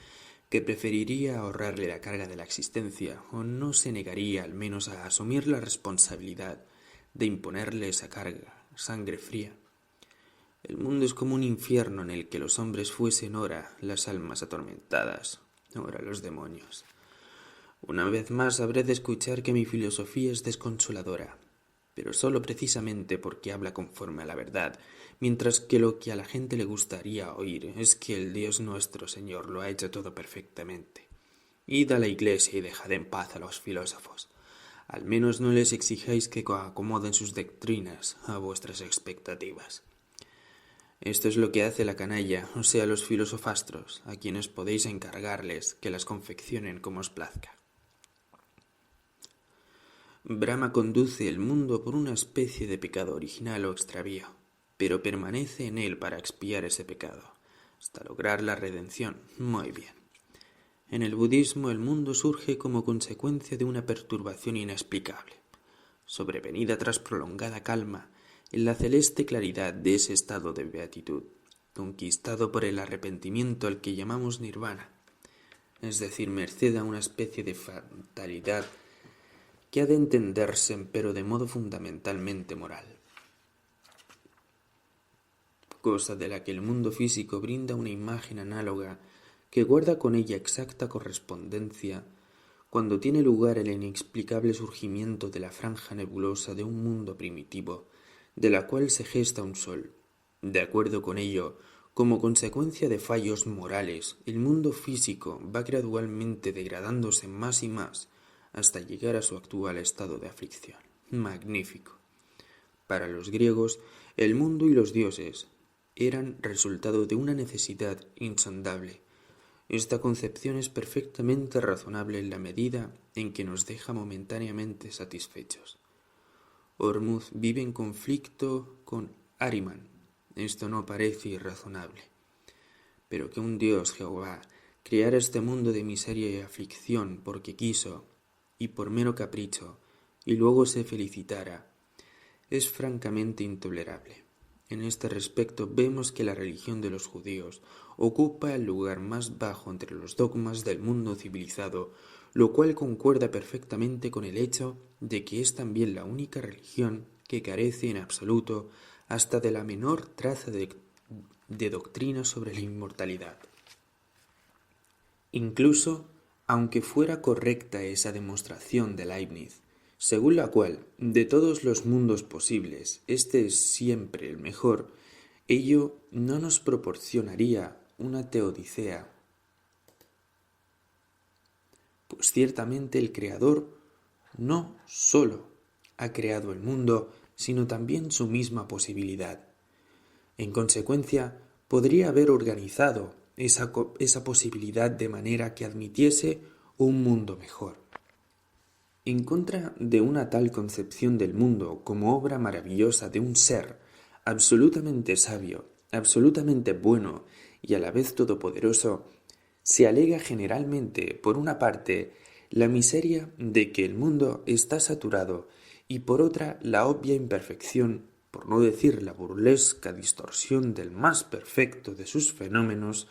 que preferiría ahorrarle la carga de la existencia, o no se negaría al menos a asumir la responsabilidad de imponerle esa carga, sangre fría? El mundo es como un infierno en el que los hombres fuesen ora las almas atormentadas, ora los demonios. Una vez más habré de escuchar que mi filosofía es desconsoladora, pero solo precisamente porque habla conforme a la verdad, mientras que lo que a la gente le gustaría oír es que el Dios nuestro Señor lo ha hecho todo perfectamente. Id a la Iglesia y dejad en paz a los filósofos. Al menos no les exijáis que acomoden sus doctrinas a vuestras expectativas. Esto es lo que hace la canalla, o sea, los filosofastros, a quienes podéis encargarles que las confeccionen como os plazca. Brahma conduce el mundo por una especie de pecado original o extravío, pero permanece en él para expiar ese pecado, hasta lograr la redención. Muy bien. En el budismo el mundo surge como consecuencia de una perturbación inexplicable, sobrevenida tras prolongada calma, en la celeste claridad de ese estado de beatitud, conquistado por el arrepentimiento al que llamamos nirvana, es decir, merced a una especie de fatalidad que ha de entenderse, pero de modo fundamentalmente moral, cosa de la que el mundo físico brinda una imagen análoga que guarda con ella exacta correspondencia cuando tiene lugar el inexplicable surgimiento de la franja nebulosa de un mundo primitivo, de la cual se gesta un sol. De acuerdo con ello, como consecuencia de fallos morales, el mundo físico va gradualmente degradándose más y más, hasta llegar a su actual estado de aflicción. Magnífico. Para los griegos, el mundo y los dioses eran resultado de una necesidad insondable. Esta concepción es perfectamente razonable en la medida en que nos deja momentáneamente satisfechos. Ormuzd vive en conflicto con Ahriman. Esto no parece irrazonable. Pero que un Dios, Jehová, creara este mundo de miseria y aflicción porque quiso, y por mero capricho, y luego se felicitara, es francamente intolerable. En este respecto vemos que la religión de los judíos ocupa el lugar más bajo entre los dogmas del mundo civilizado, lo cual concuerda perfectamente con el hecho de que es también la única religión que carece en absoluto hasta de la menor traza de doctrina sobre la inmortalidad. Incluso, aunque fuera correcta esa demostración de Leibniz, según la cual, de todos los mundos posibles, este es siempre el mejor, ello no nos proporcionaría una teodicea, pues ciertamente el Creador no sólo ha creado el mundo, sino también su misma posibilidad. En consecuencia, podría haber organizado esa posibilidad de manera que admitiese un mundo mejor. En contra de una tal concepción del mundo como obra maravillosa de un ser absolutamente sabio, absolutamente bueno y a la vez todopoderoso, se alega generalmente, por una parte, la miseria de que el mundo está saturado y por otra la obvia imperfección, por no decir la burlesca distorsión del más perfecto de sus fenómenos,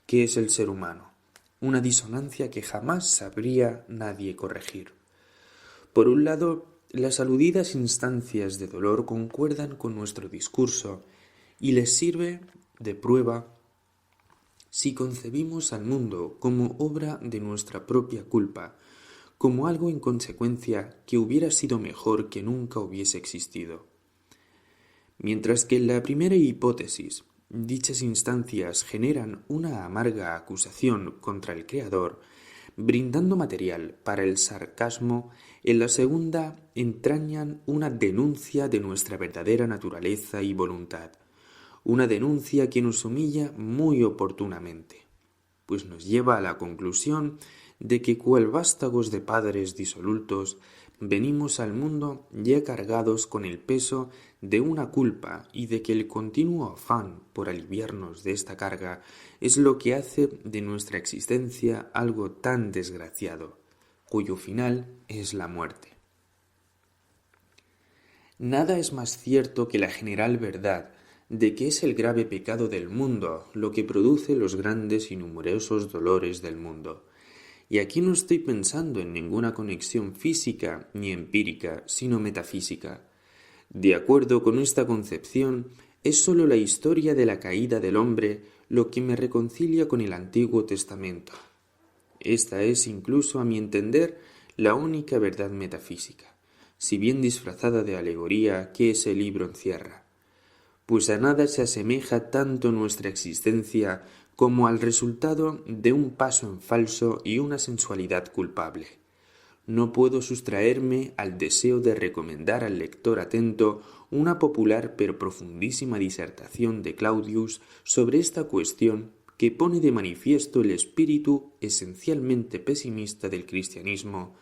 que es el ser humano, una disonancia que jamás sabría nadie corregir. Por un lado, las aludidas instancias de dolor concuerdan con nuestro discurso y les sirve de prueba si concebimos al mundo como obra de nuestra propia culpa, como algo en consecuencia que hubiera sido mejor que nunca hubiese existido. Mientras que en la primera hipótesis, dichas instancias generan una amarga acusación contra el Creador, brindando material para el sarcasmo, en la segunda entrañan una denuncia de nuestra verdadera naturaleza y voluntad, una denuncia que nos humilla muy oportunamente, pues nos lleva a la conclusión de que cual vástagos de padres disolutos venimos al mundo ya cargados con el peso de una culpa y de que el continuo afán por aliviarnos de esta carga es lo que hace de nuestra existencia algo tan desgraciado, cuyo final es la muerte. Nada es más cierto que la general verdad de que es el grave pecado del mundo lo que produce los grandes y numerosos dolores del mundo. Y aquí no estoy pensando en ninguna conexión física ni empírica, sino metafísica. De acuerdo con esta concepción, es sólo la historia de la caída del hombre lo que me reconcilia con el Antiguo Testamento. Esta es, incluso a mi entender, la única verdad metafísica, si bien disfrazada de alegoría, que ese libro encierra. Pues a nada se asemeja tanto nuestra existencia como al resultado de un paso en falso y una sensualidad culpable. No puedo sustraerme al deseo de recomendar al lector atento una popular pero profundísima disertación de Claudius sobre esta cuestión que pone de manifiesto el espíritu esencialmente pesimista del cristianismo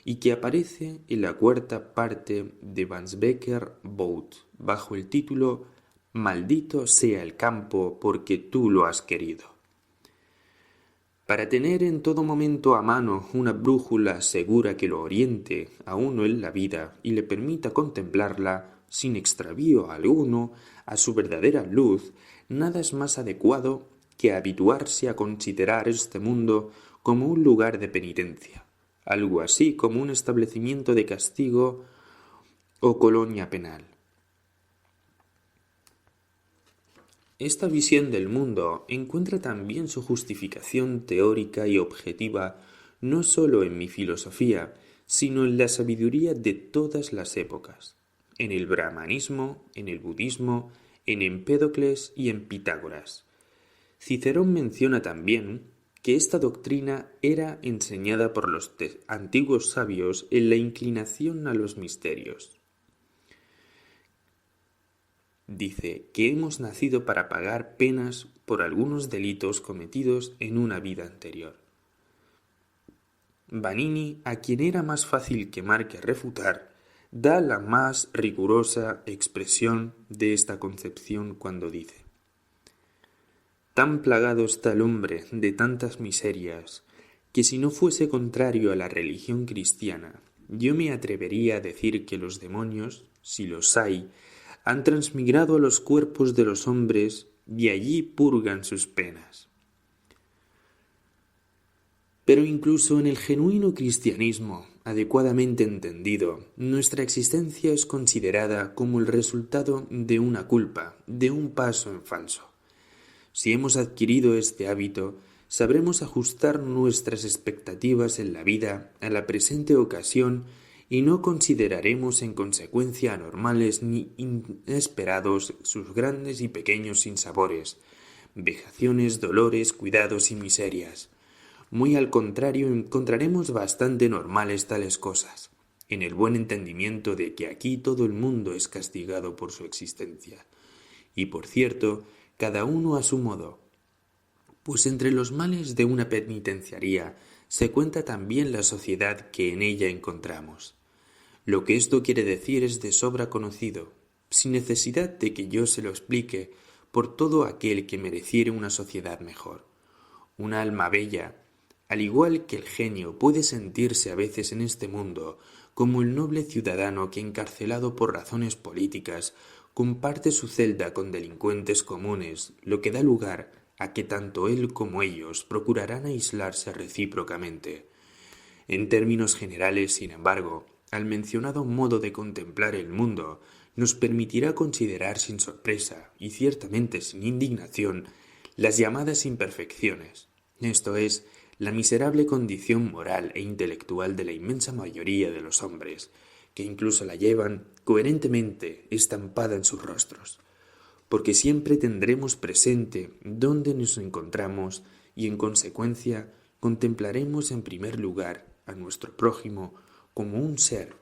y que aparece en la cuarta parte de Wansbecker Vogt bajo el título «Maldito sea el campo porque tú lo has querido». Para tener en todo momento a mano una brújula segura que lo oriente a uno en la vida y le permita contemplarla sin extravío alguno a su verdadera luz, nada es más adecuado que habituarse a considerar este mundo como un lugar de penitencia, algo así como un establecimiento de castigo o colonia penal. Esta visión del mundo encuentra también su justificación teórica y objetiva no sólo en mi filosofía, sino en la sabiduría de todas las épocas, en el brahmanismo, en el budismo, en Empédocles y en Pitágoras. Cicerón menciona también que esta doctrina era enseñada por los antiguos sabios en la inclinación a los misterios. Dice que hemos nacido para pagar penas por algunos delitos cometidos en una vida anterior. Vanini, a quien era más fácil quemar que refutar, da la más rigurosa expresión de esta concepción cuando dice: «Tan plagado está el hombre de tantas miserias, que si no fuese contrario a la religión cristiana, yo me atrevería a decir que los demonios, si los hay, han transmigrado a los cuerpos de los hombres y allí purgan sus penas». Pero incluso en el genuino cristianismo, adecuadamente entendido, nuestra existencia es considerada como el resultado de una culpa, de un paso en falso. Si hemos adquirido este hábito, sabremos ajustar nuestras expectativas en la vida a la presente ocasión y no consideraremos en consecuencia anormales ni inesperados sus grandes y pequeños sinsabores, vejaciones, dolores, cuidados y miserias. Muy al contrario, encontraremos bastante normales tales cosas, en el buen entendimiento de que aquí todo el mundo es castigado por su existencia. Y por cierto, cada uno a su modo, pues entre los males de una penitenciaría se cuenta también la sociedad que en ella encontramos. Lo que esto quiere decir es de sobra conocido, sin necesidad de que yo se lo explique, por todo aquel que mereciere una sociedad mejor. Una alma bella, al igual que el genio, puede sentirse a veces en este mundo como el noble ciudadano que, encarcelado por razones políticas, comparte su celda con delincuentes comunes, lo que da lugar a que tanto él como ellos procurarán aislarse recíprocamente. En términos generales, sin embargo, al mencionado modo de contemplar el mundo nos permitirá considerar sin sorpresa y ciertamente sin indignación las llamadas imperfecciones, esto es, la miserable condición moral e intelectual de la inmensa mayoría de los hombres, que incluso la llevan coherentemente estampada en sus rostros, porque siempre tendremos presente dónde nos encontramos y en consecuencia contemplaremos en primer lugar a nuestro prójimo como un ser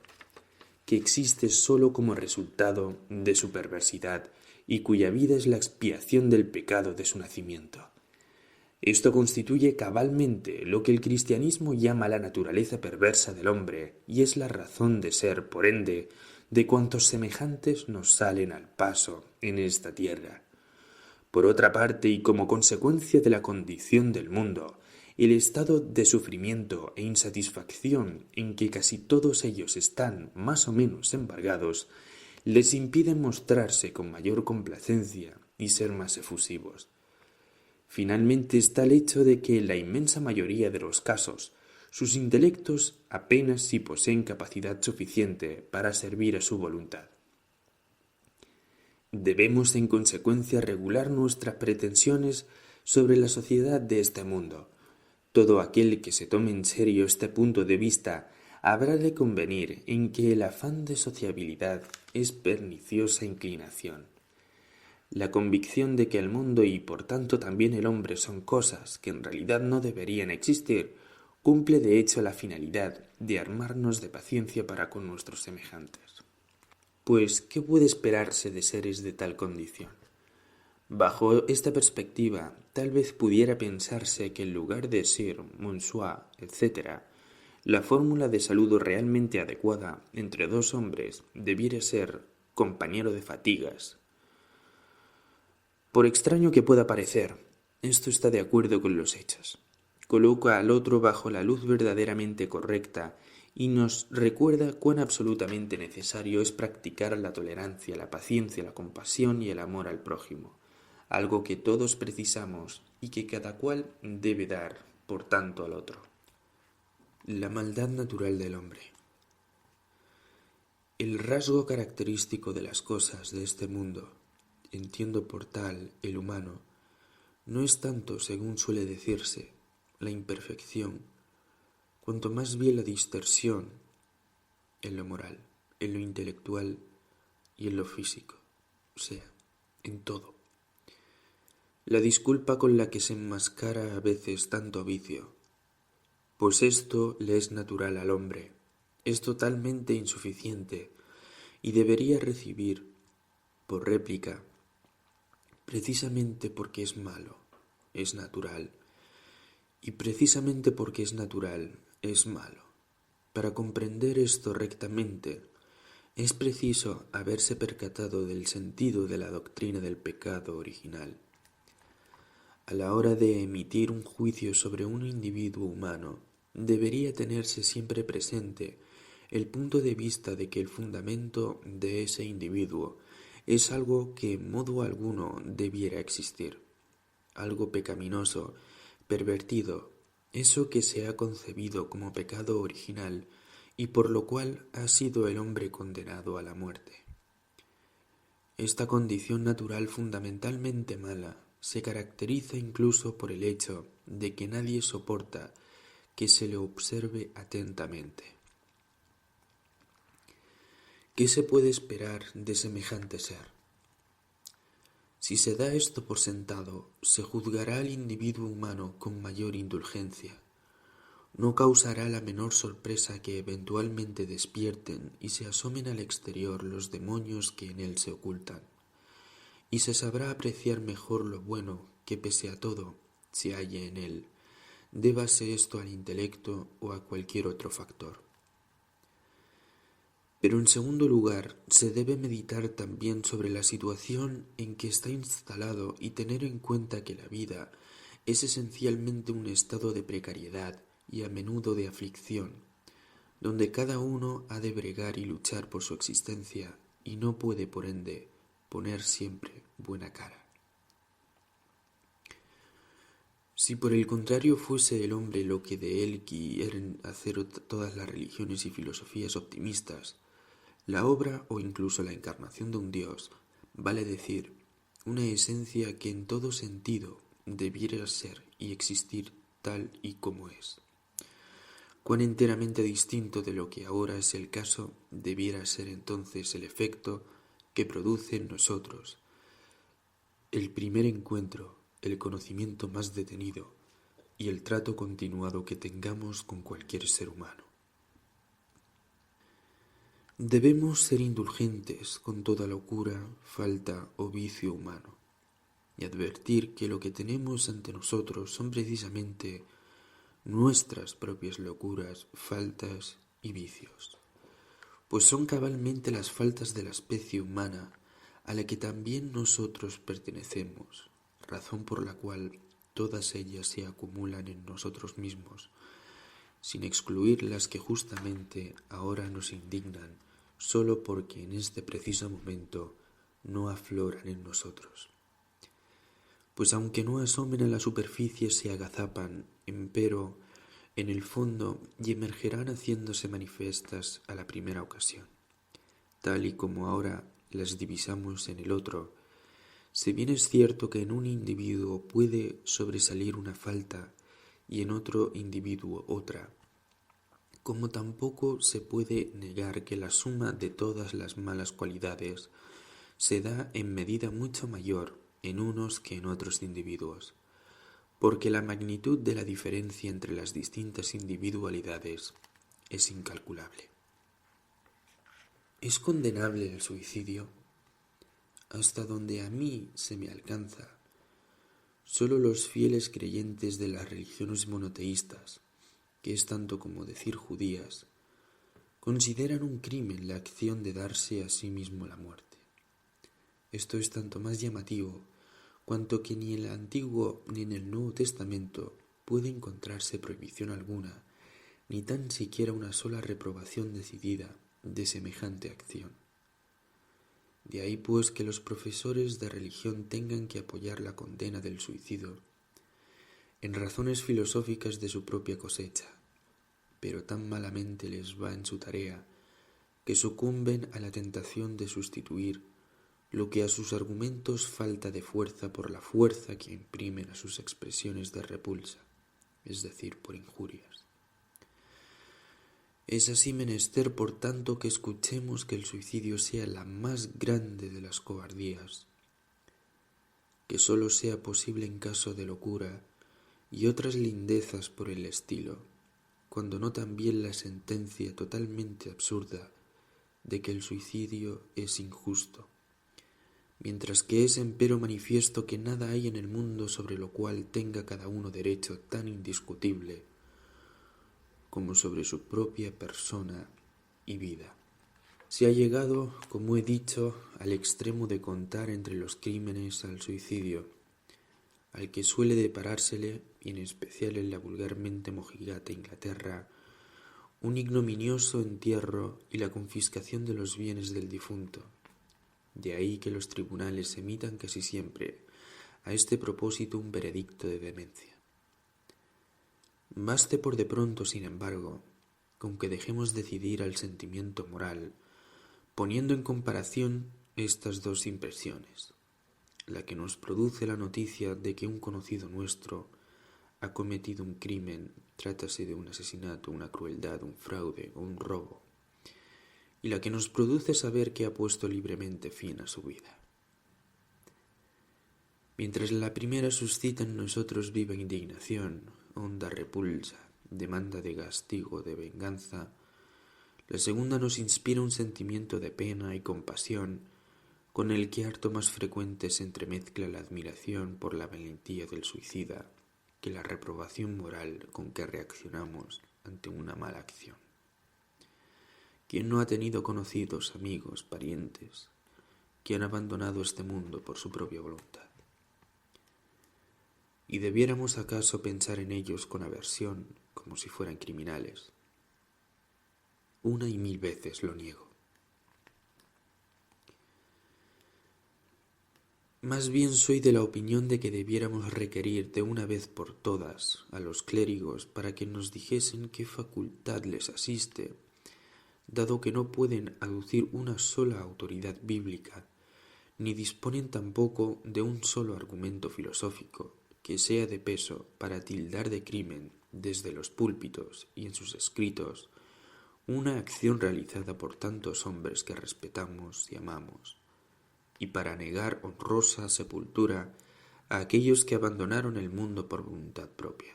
que existe sólo como resultado de su perversidad y cuya vida es la expiación del pecado de su nacimiento. Esto constituye cabalmente lo que el cristianismo llama la naturaleza perversa del hombre y es la razón de ser, por ende, de cuantos semejantes nos salen al paso en esta tierra. Por otra parte, y como consecuencia de la condición del mundo, el estado de sufrimiento e insatisfacción en que casi todos ellos están más o menos embargados, les impide mostrarse con mayor complacencia y ser más efusivos. Finalmente está el hecho de que en la inmensa mayoría de los casos sus intelectos apenas si poseen capacidad suficiente para servir a su voluntad. Debemos en consecuencia regular nuestras pretensiones sobre la sociedad de este mundo. Todo aquel que se tome en serio este punto de vista habrá de convenir en que el afán de sociabilidad es perniciosa inclinación. La convicción de que el mundo y por tanto también el hombre son cosas que en realidad no deberían existir, cumple de hecho la finalidad de armarnos de paciencia para con nuestros semejantes. Pues, ¿qué puede esperarse de seres de tal condición? Bajo esta perspectiva, tal vez pudiera pensarse que en lugar de sir, monsieur, etc., la fórmula de saludo realmente adecuada entre dos hombres debiera ser compañero de fatigas. Por extraño que pueda parecer, esto está de acuerdo con los hechos. Coloca al otro bajo la luz verdaderamente correcta y nos recuerda cuán absolutamente necesario es practicar la tolerancia, la paciencia, la compasión y el amor al prójimo, algo que todos precisamos y que cada cual debe dar, por tanto, al otro. La maldad natural del hombre. El rasgo característico de las cosas de este mundo, entiendo por tal el humano, no es tanto, según suele decirse, la imperfección, cuanto más bien la distorsión en lo moral, en lo intelectual y en lo físico, o sea, en todo. La disculpa con la que se enmascara a veces tanto vicio, pues esto le es natural al hombre, es totalmente insuficiente y debería recibir, por réplica, precisamente porque es malo, es natural, y precisamente porque es natural, es malo. Para comprender esto rectamente, es preciso haberse percatado del sentido de la doctrina del pecado original. A la hora de emitir un juicio sobre un individuo humano, debería tenerse siempre presente el punto de vista de que el fundamento de ese individuo es algo que en modo alguno debiera existir, algo pecaminoso, pervertido, eso que se ha concebido como pecado original y por lo cual ha sido el hombre condenado a la muerte. Esta condición natural fundamentalmente mala se caracteriza incluso por el hecho de que nadie soporta que se le observe atentamente. ¿Qué se puede esperar de semejante ser? Si se da esto por sentado, se juzgará al individuo humano con mayor indulgencia. No causará la menor sorpresa que eventualmente despierten y se asomen al exterior los demonios que en él se ocultan, y se sabrá apreciar mejor lo bueno que pese a todo se halla en él, débase esto al intelecto o a cualquier otro factor. Pero en segundo lugar, se debe meditar también sobre la situación en que está instalado y tener en cuenta que la vida es esencialmente un estado de precariedad y a menudo de aflicción, donde cada uno ha de bregar y luchar por su existencia y no puede, por ende, poner siempre buena cara. Si por el contrario fuese el hombre lo que de él quieren hacer todas las religiones y filosofías optimistas, la obra o incluso la encarnación de un Dios, vale decir, una esencia que en todo sentido debiera ser y existir tal y como es. Cuán enteramente distinto de lo que ahora es el caso debiera ser entonces el efecto que produce en nosotros el primer encuentro, el conocimiento más detenido y el trato continuado que tengamos con cualquier ser humano. Debemos ser indulgentes con toda locura, falta o vicio humano, y advertir que lo que tenemos ante nosotros son precisamente nuestras propias locuras, faltas y vicios, pues son cabalmente las faltas de la especie humana a la que también nosotros pertenecemos, razón por la cual todas ellas se acumulan en nosotros mismos, sin excluir las que justamente ahora nos indignan, solo porque en este preciso momento no afloran en nosotros. Pues aunque no asomen a la superficie se agazapan, empero en el fondo y emergerán haciéndose manifiestas a la primera ocasión, tal y como ahora las divisamos en el otro. Si bien es cierto que en un individuo puede sobresalir una falta y en otro individuo otra, como tampoco se puede negar que la suma de todas las malas cualidades se da en medida mucho mayor en unos que en otros individuos, porque la magnitud de la diferencia entre las distintas individualidades es incalculable. ¿Es condenable el suicidio? Hasta donde a mí se me alcanza, solo los fieles creyentes de las religiones monoteístas, que es tanto como decir judías, consideran un crimen la acción de darse a sí mismo la muerte. Esto es tanto más llamativo cuanto que ni en el Antiguo ni en el Nuevo Testamento puede encontrarse prohibición alguna, ni tan siquiera una sola reprobación decidida de semejante acción. De ahí pues que los profesores de religión tengan que apoyar la condena del suicidio en razones filosóficas de su propia cosecha, pero tan malamente les va en su tarea que sucumben a la tentación de sustituir lo que a sus argumentos falta de fuerza por la fuerza que imprimen a sus expresiones de repulsa, es decir, por injurias. Es así menester, por tanto, que escuchemos que el suicidio sea la más grande de las cobardías, que sólo sea posible en caso de locura y otras lindezas por el estilo, cuando no también la sentencia totalmente absurda de que el suicidio es injusto, mientras que es empero manifiesto que nada hay en el mundo sobre lo cual tenga cada uno derecho tan indiscutible como sobre su propia persona y vida. Se ha llegado, como he dicho, al extremo de contar entre los crímenes al suicidio, al que suele deparársele, y en especial en la vulgarmente mojigata Inglaterra, un ignominioso entierro y la confiscación de los bienes del difunto. De ahí que los tribunales emitan casi siempre a este propósito un veredicto de demencia. Baste por de pronto, sin embargo, con que dejemos decidir al sentimiento moral, poniendo en comparación estas dos impresiones, la que nos produce la noticia de que un conocido nuestro ha cometido un crimen, trátase de un asesinato, una crueldad, un fraude o un robo, y la que nos produce saber que ha puesto libremente fin a su vida. Mientras la primera suscita en nosotros viva indignación, honda repulsa, demanda de castigo, de venganza, la segunda nos inspira un sentimiento de pena y compasión, con el que harto más frecuente se entremezcla la admiración por la valentía del suicida que la reprobación moral con que reaccionamos ante una mala acción. ¿Quién no ha tenido conocidos, amigos, parientes, que han abandonado este mundo por su propia voluntad? ¿Y debiéramos acaso pensar en ellos con aversión, como si fueran criminales? Una y mil veces lo niego. Más bien soy de la opinión de que debiéramos requerir de una vez por todas a los clérigos para que nos dijesen qué facultad les asiste, dado que no pueden aducir una sola autoridad bíblica, ni disponen tampoco de un solo argumento filosófico que sea de peso para tildar de crimen desde los púlpitos y en sus escritos una acción realizada por tantos hombres que respetamos y amamos, y para negar honrosa sepultura a aquellos que abandonaron el mundo por voluntad propia.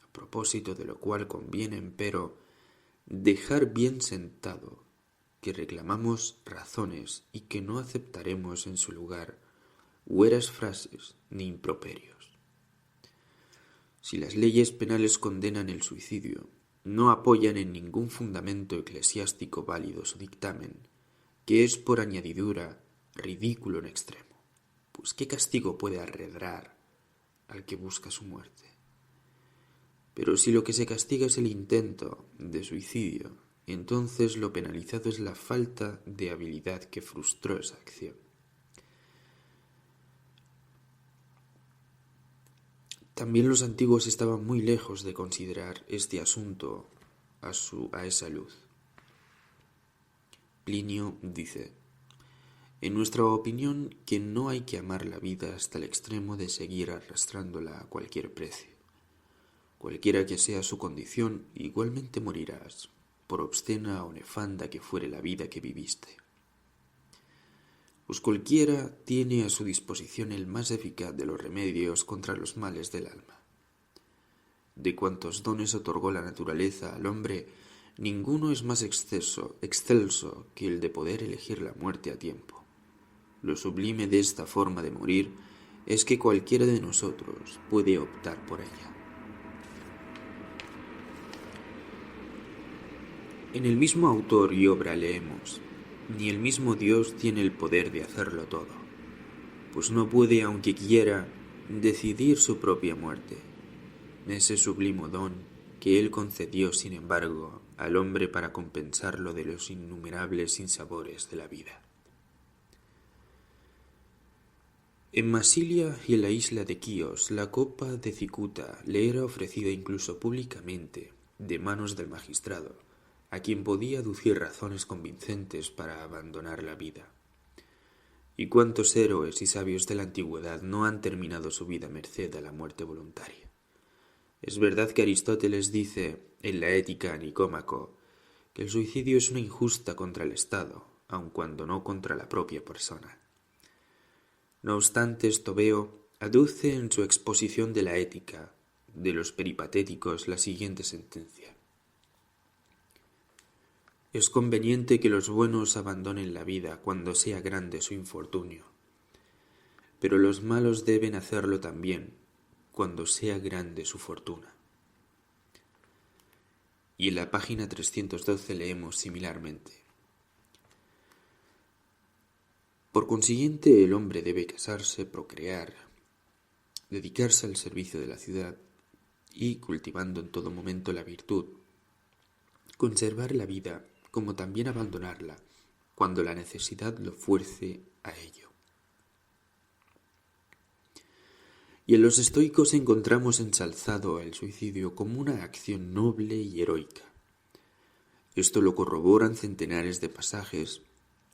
A propósito de lo cual conviene, empero, dejar bien sentado que reclamamos razones y que no aceptaremos en su lugar hueras frases ni improperios. Si las leyes penales condenan el suicidio, no apoyan en ningún fundamento eclesiástico válido su dictamen, que es por añadidura ridículo en extremo, pues ¿qué castigo puede arredrar al que busca su muerte? Pero si lo que se castiga es el intento de suicidio, entonces lo penalizado es la falta de habilidad que frustró esa acción. También los antiguos estaban muy lejos de considerar este asunto a esa luz. Plinio dice: en nuestra opinión, que no hay que amar la vida hasta el extremo de seguir arrastrándola a cualquier precio. Cualquiera que sea su condición, igualmente morirás, por obscena o nefanda que fuere la vida que viviste. Pues cualquiera tiene a su disposición el más eficaz de los remedios contra los males del alma. De cuantos dones otorgó la naturaleza al hombre, ninguno es más excelso que el de poder elegir la muerte a tiempo. Lo sublime de esta forma de morir es que cualquiera de nosotros puede optar por ella. En el mismo autor y obra leemos: ni el mismo Dios tiene el poder de hacerlo todo, pues no puede, aunque quiera, decidir su propia muerte. Ese sublime don que Él concedió, sin embargo, al hombre para compensarlo de los innumerables sinsabores de la vida. En Masilia y en la isla de Quíos, la copa de cicuta le era ofrecida incluso públicamente, de manos del magistrado, a quien podía aducir razones convincentes para abandonar la vida. ¿Y cuántos héroes y sabios de la antigüedad no han terminado su vida merced a la muerte voluntaria? Es verdad que Aristóteles dice, en la Ética a Nicómaco, que el suicidio es una injusta contra el Estado, aun cuando no contra la propia persona. No obstante, Estobeo aduce en su exposición de la Ética de los peripatéticos la siguiente sentencia: es conveniente que los buenos abandonen la vida cuando sea grande su infortunio, pero los malos deben hacerlo también cuando sea grande su fortuna. Y en la página 312 leemos similarmente: por consiguiente, el hombre debe casarse, procrear, dedicarse al servicio de la ciudad y, cultivando en todo momento la virtud, conservar la vida como también abandonarla cuando la necesidad lo fuerce a ello. Y en los estoicos encontramos ensalzado el suicidio como una acción noble y heroica. Esto lo corroboran centenares de pasajes,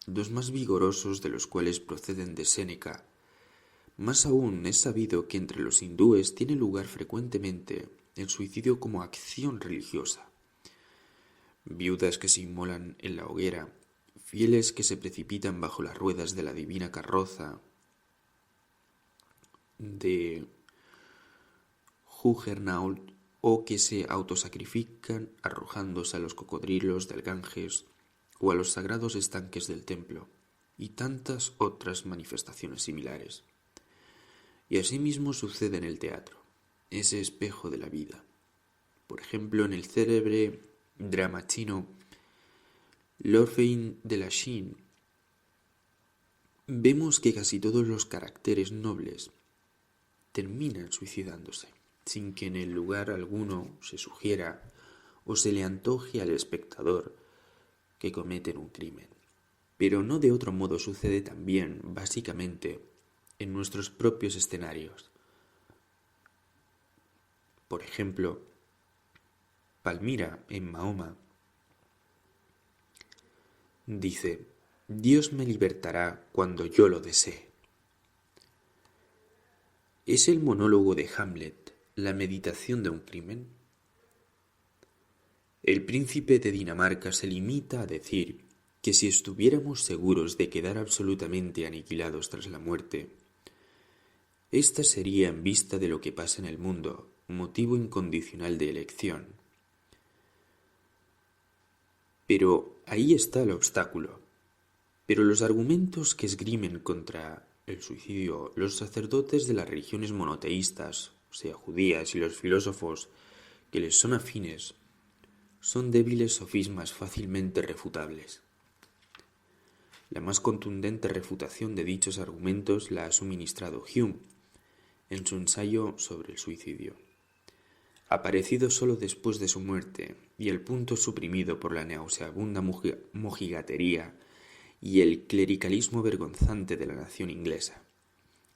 los más vigorosos de los cuales proceden de Séneca. Más aún es sabido que entre los hindúes tiene lugar frecuentemente el suicidio como acción religiosa. Viudas que se inmolan en la hoguera, fieles que se precipitan bajo las ruedas de la divina carroza de Juggernaut, o que se autosacrifican arrojándose a los cocodrilos del Ganges o a los sagrados estanques del templo, y tantas otras manifestaciones similares. Y asimismo sucede en el teatro, ese espejo de la vida. Por ejemplo, en el célebre drama chino L'Orpheline de la Chine, vemos que casi todos los caracteres nobles terminan suicidándose, sin que en el lugar alguno se sugiera o se le antoje al espectador que cometen un crimen. Pero no de otro modo sucede también, básicamente, en nuestros propios escenarios. Por ejemplo, Palmira, en Mahoma, dice: Dios me libertará cuando yo lo desee. ¿Es el monólogo de Hamlet la meditación de un crimen? El príncipe de Dinamarca se limita a decir que si estuviéramos seguros de quedar absolutamente aniquilados tras la muerte, esta sería, en vista de lo que pasa en el mundo, motivo incondicional de elección. Pero ahí está el obstáculo. Pero los argumentos que esgrimen contra el suicidio los sacerdotes de las religiones monoteístas, o sea, judías, y los filósofos que les son afines, son débiles sofismas fácilmente refutables. La más contundente refutación de dichos argumentos la ha suministrado Hume en su ensayo sobre el suicidio, aparecido solo después de su muerte, y el punto suprimido por la nauseabunda mojigatería y el clericalismo vergonzante de la nación inglesa.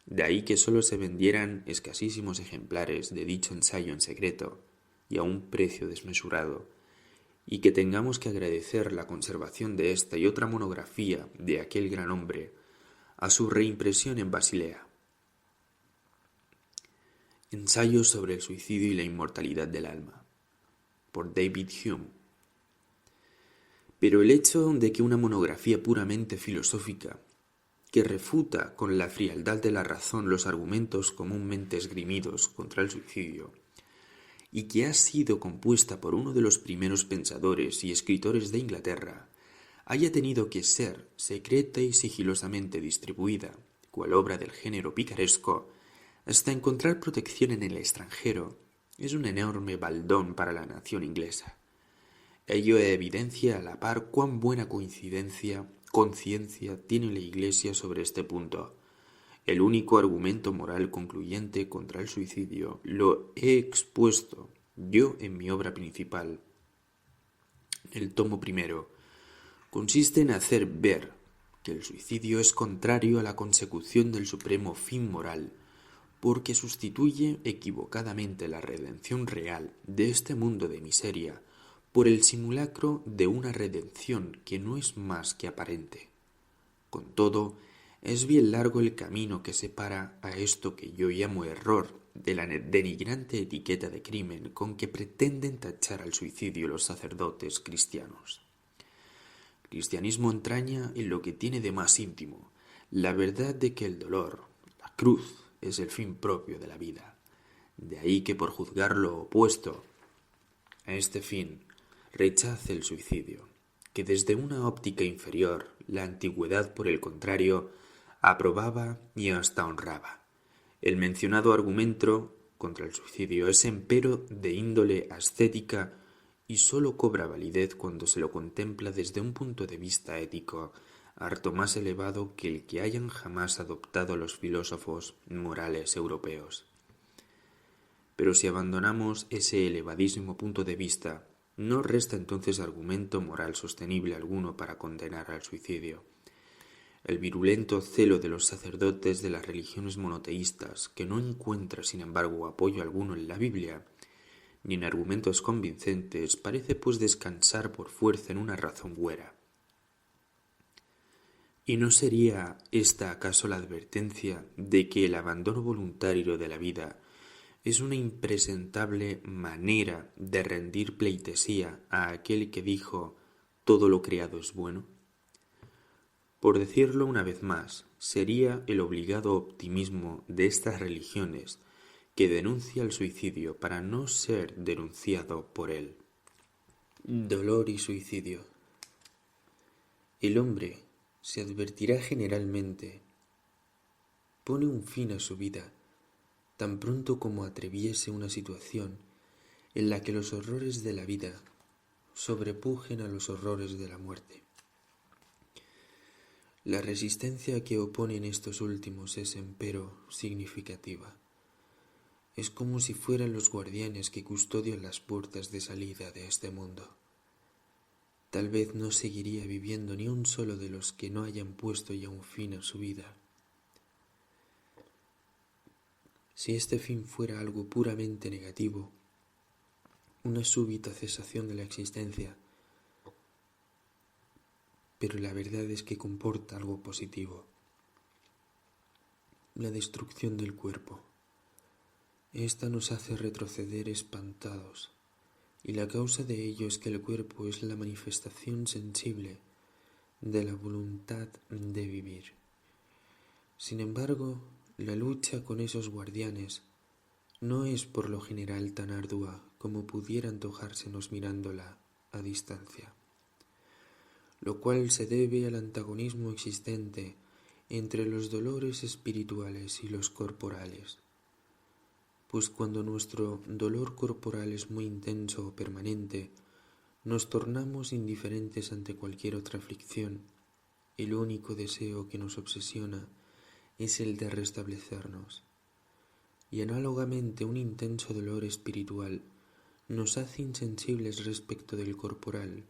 De ahí que solo se vendieran escasísimos ejemplares de dicho ensayo en secreto y a un precio desmesurado, y que tengamos que agradecer la conservación de esta y otra monografía de aquel gran hombre a su reimpresión en Basilea. Ensayo sobre el suicidio y la inmortalidad del alma, por David Hume. Pero el hecho de que una monografía puramente filosófica, que refuta con la frialdad de la razón los argumentos comúnmente esgrimidos contra el suicidio, y que ha sido compuesta por uno de los primeros pensadores y escritores de Inglaterra, haya tenido que ser secreta y sigilosamente distribuida, cual obra del género picaresco, hasta encontrar protección en el extranjero, es un enorme baldón para la nación inglesa. Ello evidencia a la par cuán buena conciencia tiene la Iglesia sobre este punto. El único argumento moral concluyente contra el suicidio lo he expuesto yo en mi obra principal, el tomo primero. Consiste en hacer ver que el suicidio es contrario a la consecución del supremo fin moral, porque sustituye equivocadamente la redención real de este mundo de miseria por el simulacro de una redención que no es más que aparente. Con todo, es bien largo el camino que separa a esto que yo llamo error de la denigrante etiqueta de crimen con que pretenden tachar al suicidio los sacerdotes cristianos. El cristianismo entraña en lo que tiene de más íntimo la verdad de que el dolor, la cruz, es el fin propio de la vida. De ahí que por juzgar lo opuesto a este fin rechace el suicidio, que desde una óptica inferior la antigüedad, por el contrario, aprobaba y hasta honraba. El mencionado argumento contra el suicidio es empero de índole ascética y sólo cobra validez cuando se lo contempla desde un punto de vista ético harto más elevado que el que hayan jamás adoptado los filósofos morales europeos. Pero si abandonamos ese elevadísimo punto de vista, no resta entonces argumento moral sostenible alguno para condenar al suicidio. El virulento celo de los sacerdotes de las religiones monoteístas, que no encuentra sin embargo apoyo alguno en la Biblia, ni en argumentos convincentes, parece pues descansar por fuerza en una razón huera. ¿Y no sería esta acaso la advertencia de que el abandono voluntario de la vida es una impresentable manera de rendir pleitesía a aquel que dijo «todo lo creado es bueno»? Por decirlo una vez más, sería el obligado optimismo de estas religiones que denuncia el suicidio para no ser denunciado por él. Dolor y suicidio. El hombre, se advertirá generalmente, pone un fin a su vida tan pronto como atreviese una situación en la que los horrores de la vida sobrepujen a los horrores de la muerte. La resistencia que oponen estos últimos es, empero, significativa. Es como si fueran los guardianes que custodian las puertas de salida de este mundo. Tal vez no seguiría viviendo ni un solo de los que no hayan puesto ya un fin a su vida. Si este fin fuera algo puramente negativo, una súbita cesación de la existencia, pero la verdad es que comporta algo positivo, la destrucción del cuerpo. Esta nos hace retroceder espantados, y la causa de ello es que el cuerpo es la manifestación sensible de la voluntad de vivir. Sin embargo, la lucha con esos guardianes no es por lo general tan ardua como pudiera antojársenos mirándola a distancia. lo cual se debe al antagonismo existente entre los dolores espirituales y los corporales. Pues cuando nuestro dolor corporal es muy intenso o permanente, nos tornamos indiferentes ante cualquier otra aflicción. El único deseo que nos obsesiona es el de restablecernos. Y análogamente un intenso dolor espiritual nos hace insensibles respecto del corporal,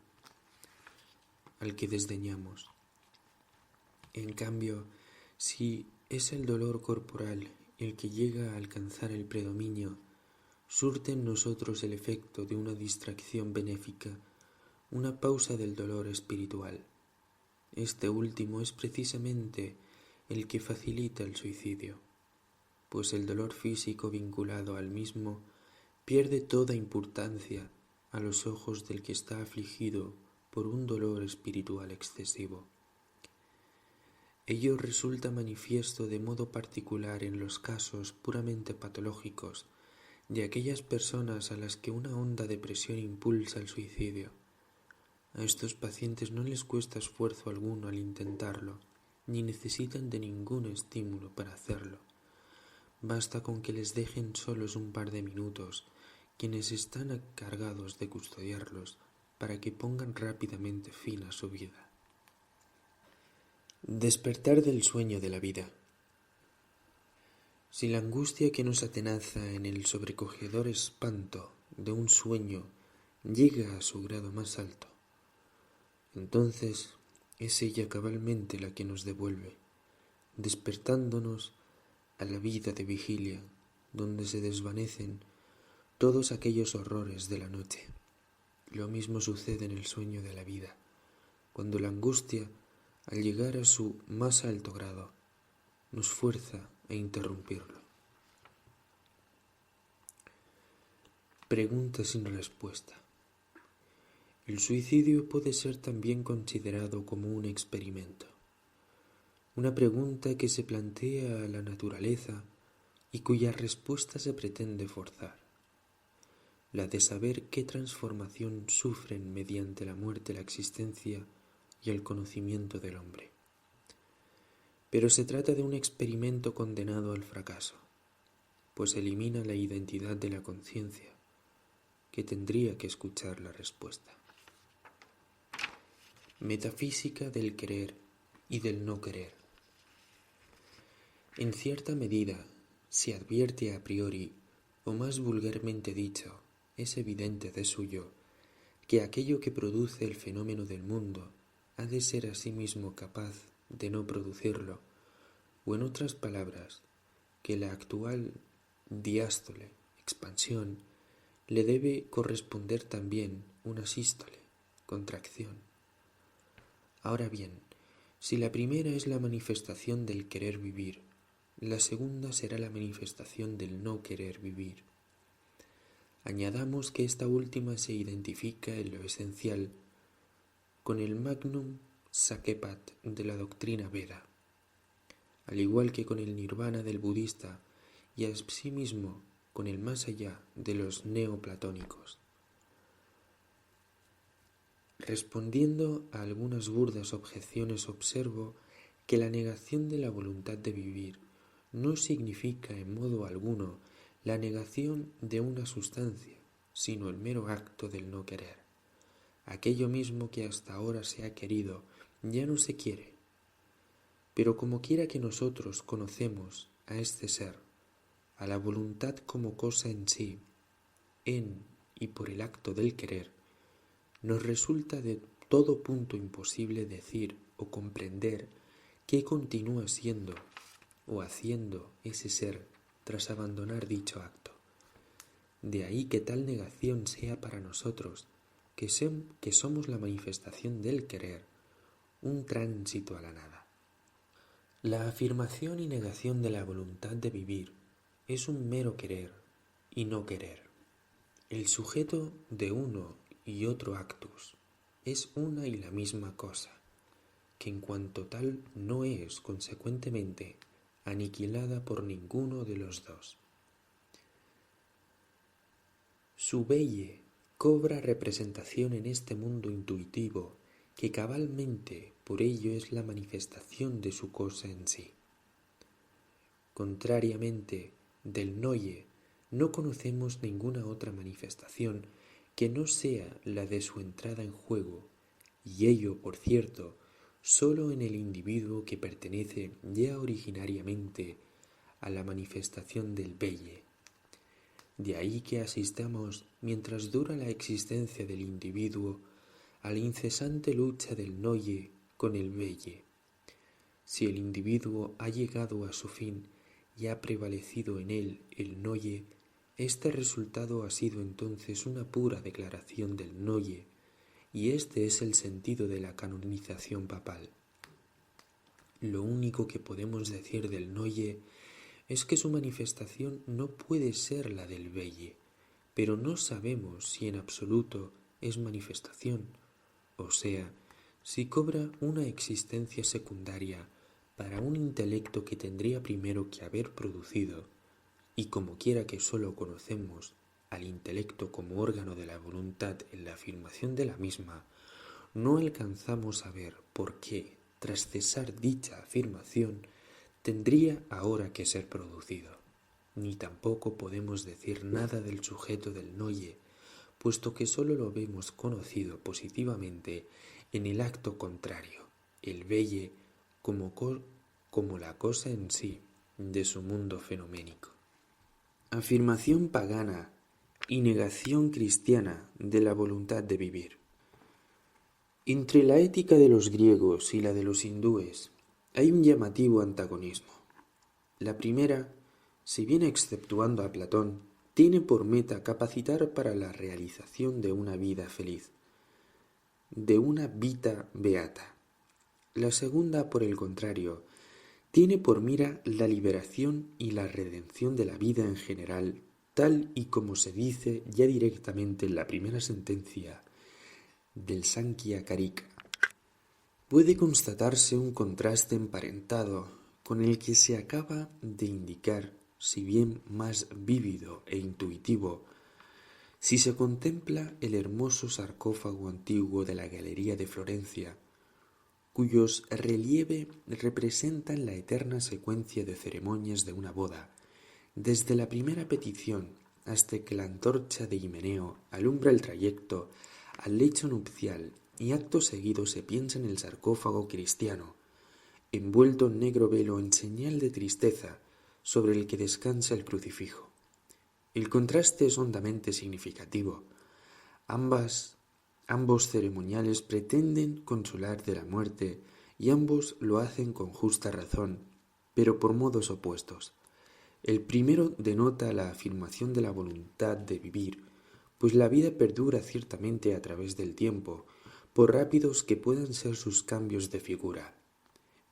al que desdeñamos. En cambio, si es el dolor corporal el que llega a alcanzar el predominio, surte en nosotros el efecto de una distracción benéfica, una pausa del dolor espiritual. Este último es precisamente el que facilita el suicidio, pues el dolor físico vinculado al mismo pierde toda importancia a los ojos del que está afligido por un dolor espiritual excesivo. Ello resulta manifiesto de modo particular en los casos puramente patológicos de aquellas personas a las que una honda depresión impulsa el suicidio. A estos pacientes no les cuesta esfuerzo alguno al intentarlo, ni necesitan de ningún estímulo para hacerlo. Basta con que les dejen solos un par de minutos quienes están encargados de custodiarlos para que pongan rápidamente fin a su vida. Despertar del sueño de la vida. Si la angustia que nos atenaza en el sobrecogedor espanto de un sueño llega a su grado más alto, entonces es ella cabalmente la que nos devuelve, despertándonos a la vida de vigilia, donde se desvanecen todos aquellos horrores de la noche. Lo mismo sucede en el sueño de la vida, cuando la angustia, al llegar a su más alto grado, nos fuerza a interrumpirlo. Pregunta sin respuesta. El suicidio puede ser también considerado como un experimento, una pregunta que se plantea a la naturaleza y cuya respuesta se pretende forzar, la de saber qué transformación sufren mediante la muerte la existencia y el conocimiento del hombre. Pero se trata de un experimento condenado al fracaso, pues elimina la identidad de la conciencia, que tendría que escuchar la respuesta. Metafísica del querer y del no querer. En cierta medida se advierte a priori, o más vulgarmente dicho, es evidente de suyo, que aquello que produce el fenómeno del mundo ha de ser a sí mismo capaz de no producirlo, o en otras palabras, que la actual diástole, expansión, le debe corresponder también una sístole, contracción. Ahora bien, si la primera es la manifestación del querer vivir, la segunda será la manifestación del no querer vivir. Añadamos que esta última se identifica en lo esencial con el magnum sakepat de la doctrina Veda, al igual que con el nirvana del budista y asimismo con el más allá de los neoplatónicos. Respondiendo a algunas burdas objeciones, observo que la negación de la voluntad de vivir no significa en modo alguno la negación de una sustancia, sino el mero acto del no querer. Aquello mismo que hasta ahora se ha querido ya no se quiere. Pero como quiera que nosotros conocemos a este ser, a la voluntad como cosa en sí, en y por el acto del querer, nos resulta de todo punto imposible decir o comprender qué continúa siendo o haciendo ese ser tras abandonar dicho acto. De ahí que tal negación sea para nosotros, que somos la manifestación del querer, un tránsito a la nada. La afirmación y negación de la voluntad de vivir es un mero querer y no querer. El sujeto de uno y otro actus es una y la misma cosa, que en cuanto tal no es, consecuentemente, aniquilada por ninguno de los dos. Su velle cobra representación en este mundo intuitivo que cabalmente por ello es la manifestación de su cosa en sí. Contrariamente del noye, no conocemos ninguna otra manifestación que no sea la de su entrada en juego, y ello, por cierto, sólo en el individuo que pertenece ya originariamente a la manifestación del velle. De ahí que asistamos, mientras dura la existencia del individuo, a la incesante lucha del noye con el velle. Si el individuo ha llegado a su fin y ha prevalecido en él el noye, este resultado ha sido entonces una pura declaración del noye, y este es el sentido de la canonización papal. Lo único que podemos decir del noye es que su manifestación no puede ser la del velle, pero no sabemos si en absoluto es manifestación, o sea, si cobra una existencia secundaria para un intelecto que tendría primero que haber producido, y como quiera que sólo conocemos al intelecto como órgano de la voluntad en la afirmación de la misma, no alcanzamos a ver por qué, tras cesar dicha afirmación, tendría ahora que ser producido. Ni tampoco podemos decir nada del sujeto del noye, puesto que sólo lo vemos conocido positivamente en el acto contrario, el velle como la cosa en sí de su mundo fenoménico. Afirmación pagana y negación cristiana de la voluntad de vivir. Entre la ética de los griegos y la de los hindúes hay un llamativo antagonismo. La primera, si bien exceptuando a Platón, tiene por meta capacitar para la realización de una vida feliz, de una vita beata. La segunda, por el contrario, tiene por mira la liberación y la redención de la vida en general, tal y como se dice ya directamente en la primera sentencia del Sankhya Karika. Puede constatarse un contraste emparentado con el que se acaba de indicar, si bien más vívido e intuitivo, si se contempla el hermoso sarcófago antiguo de la Galería de Florencia, cuyos relieves representan la eterna secuencia de ceremonias de una boda, desde la primera petición hasta que la antorcha de Himeneo alumbra el trayecto al lecho nupcial y acto seguido se piensa en el sarcófago cristiano, envuelto en negro velo en señal de tristeza sobre el que descansa el crucifijo. El contraste es hondamente significativo. Ambos ceremoniales pretenden consolar de la muerte y ambos lo hacen con justa razón, pero por modos opuestos. El primero denota la afirmación de la voluntad de vivir, pues la vida perdura ciertamente a través del tiempo, por rápidos que puedan ser sus cambios de figura.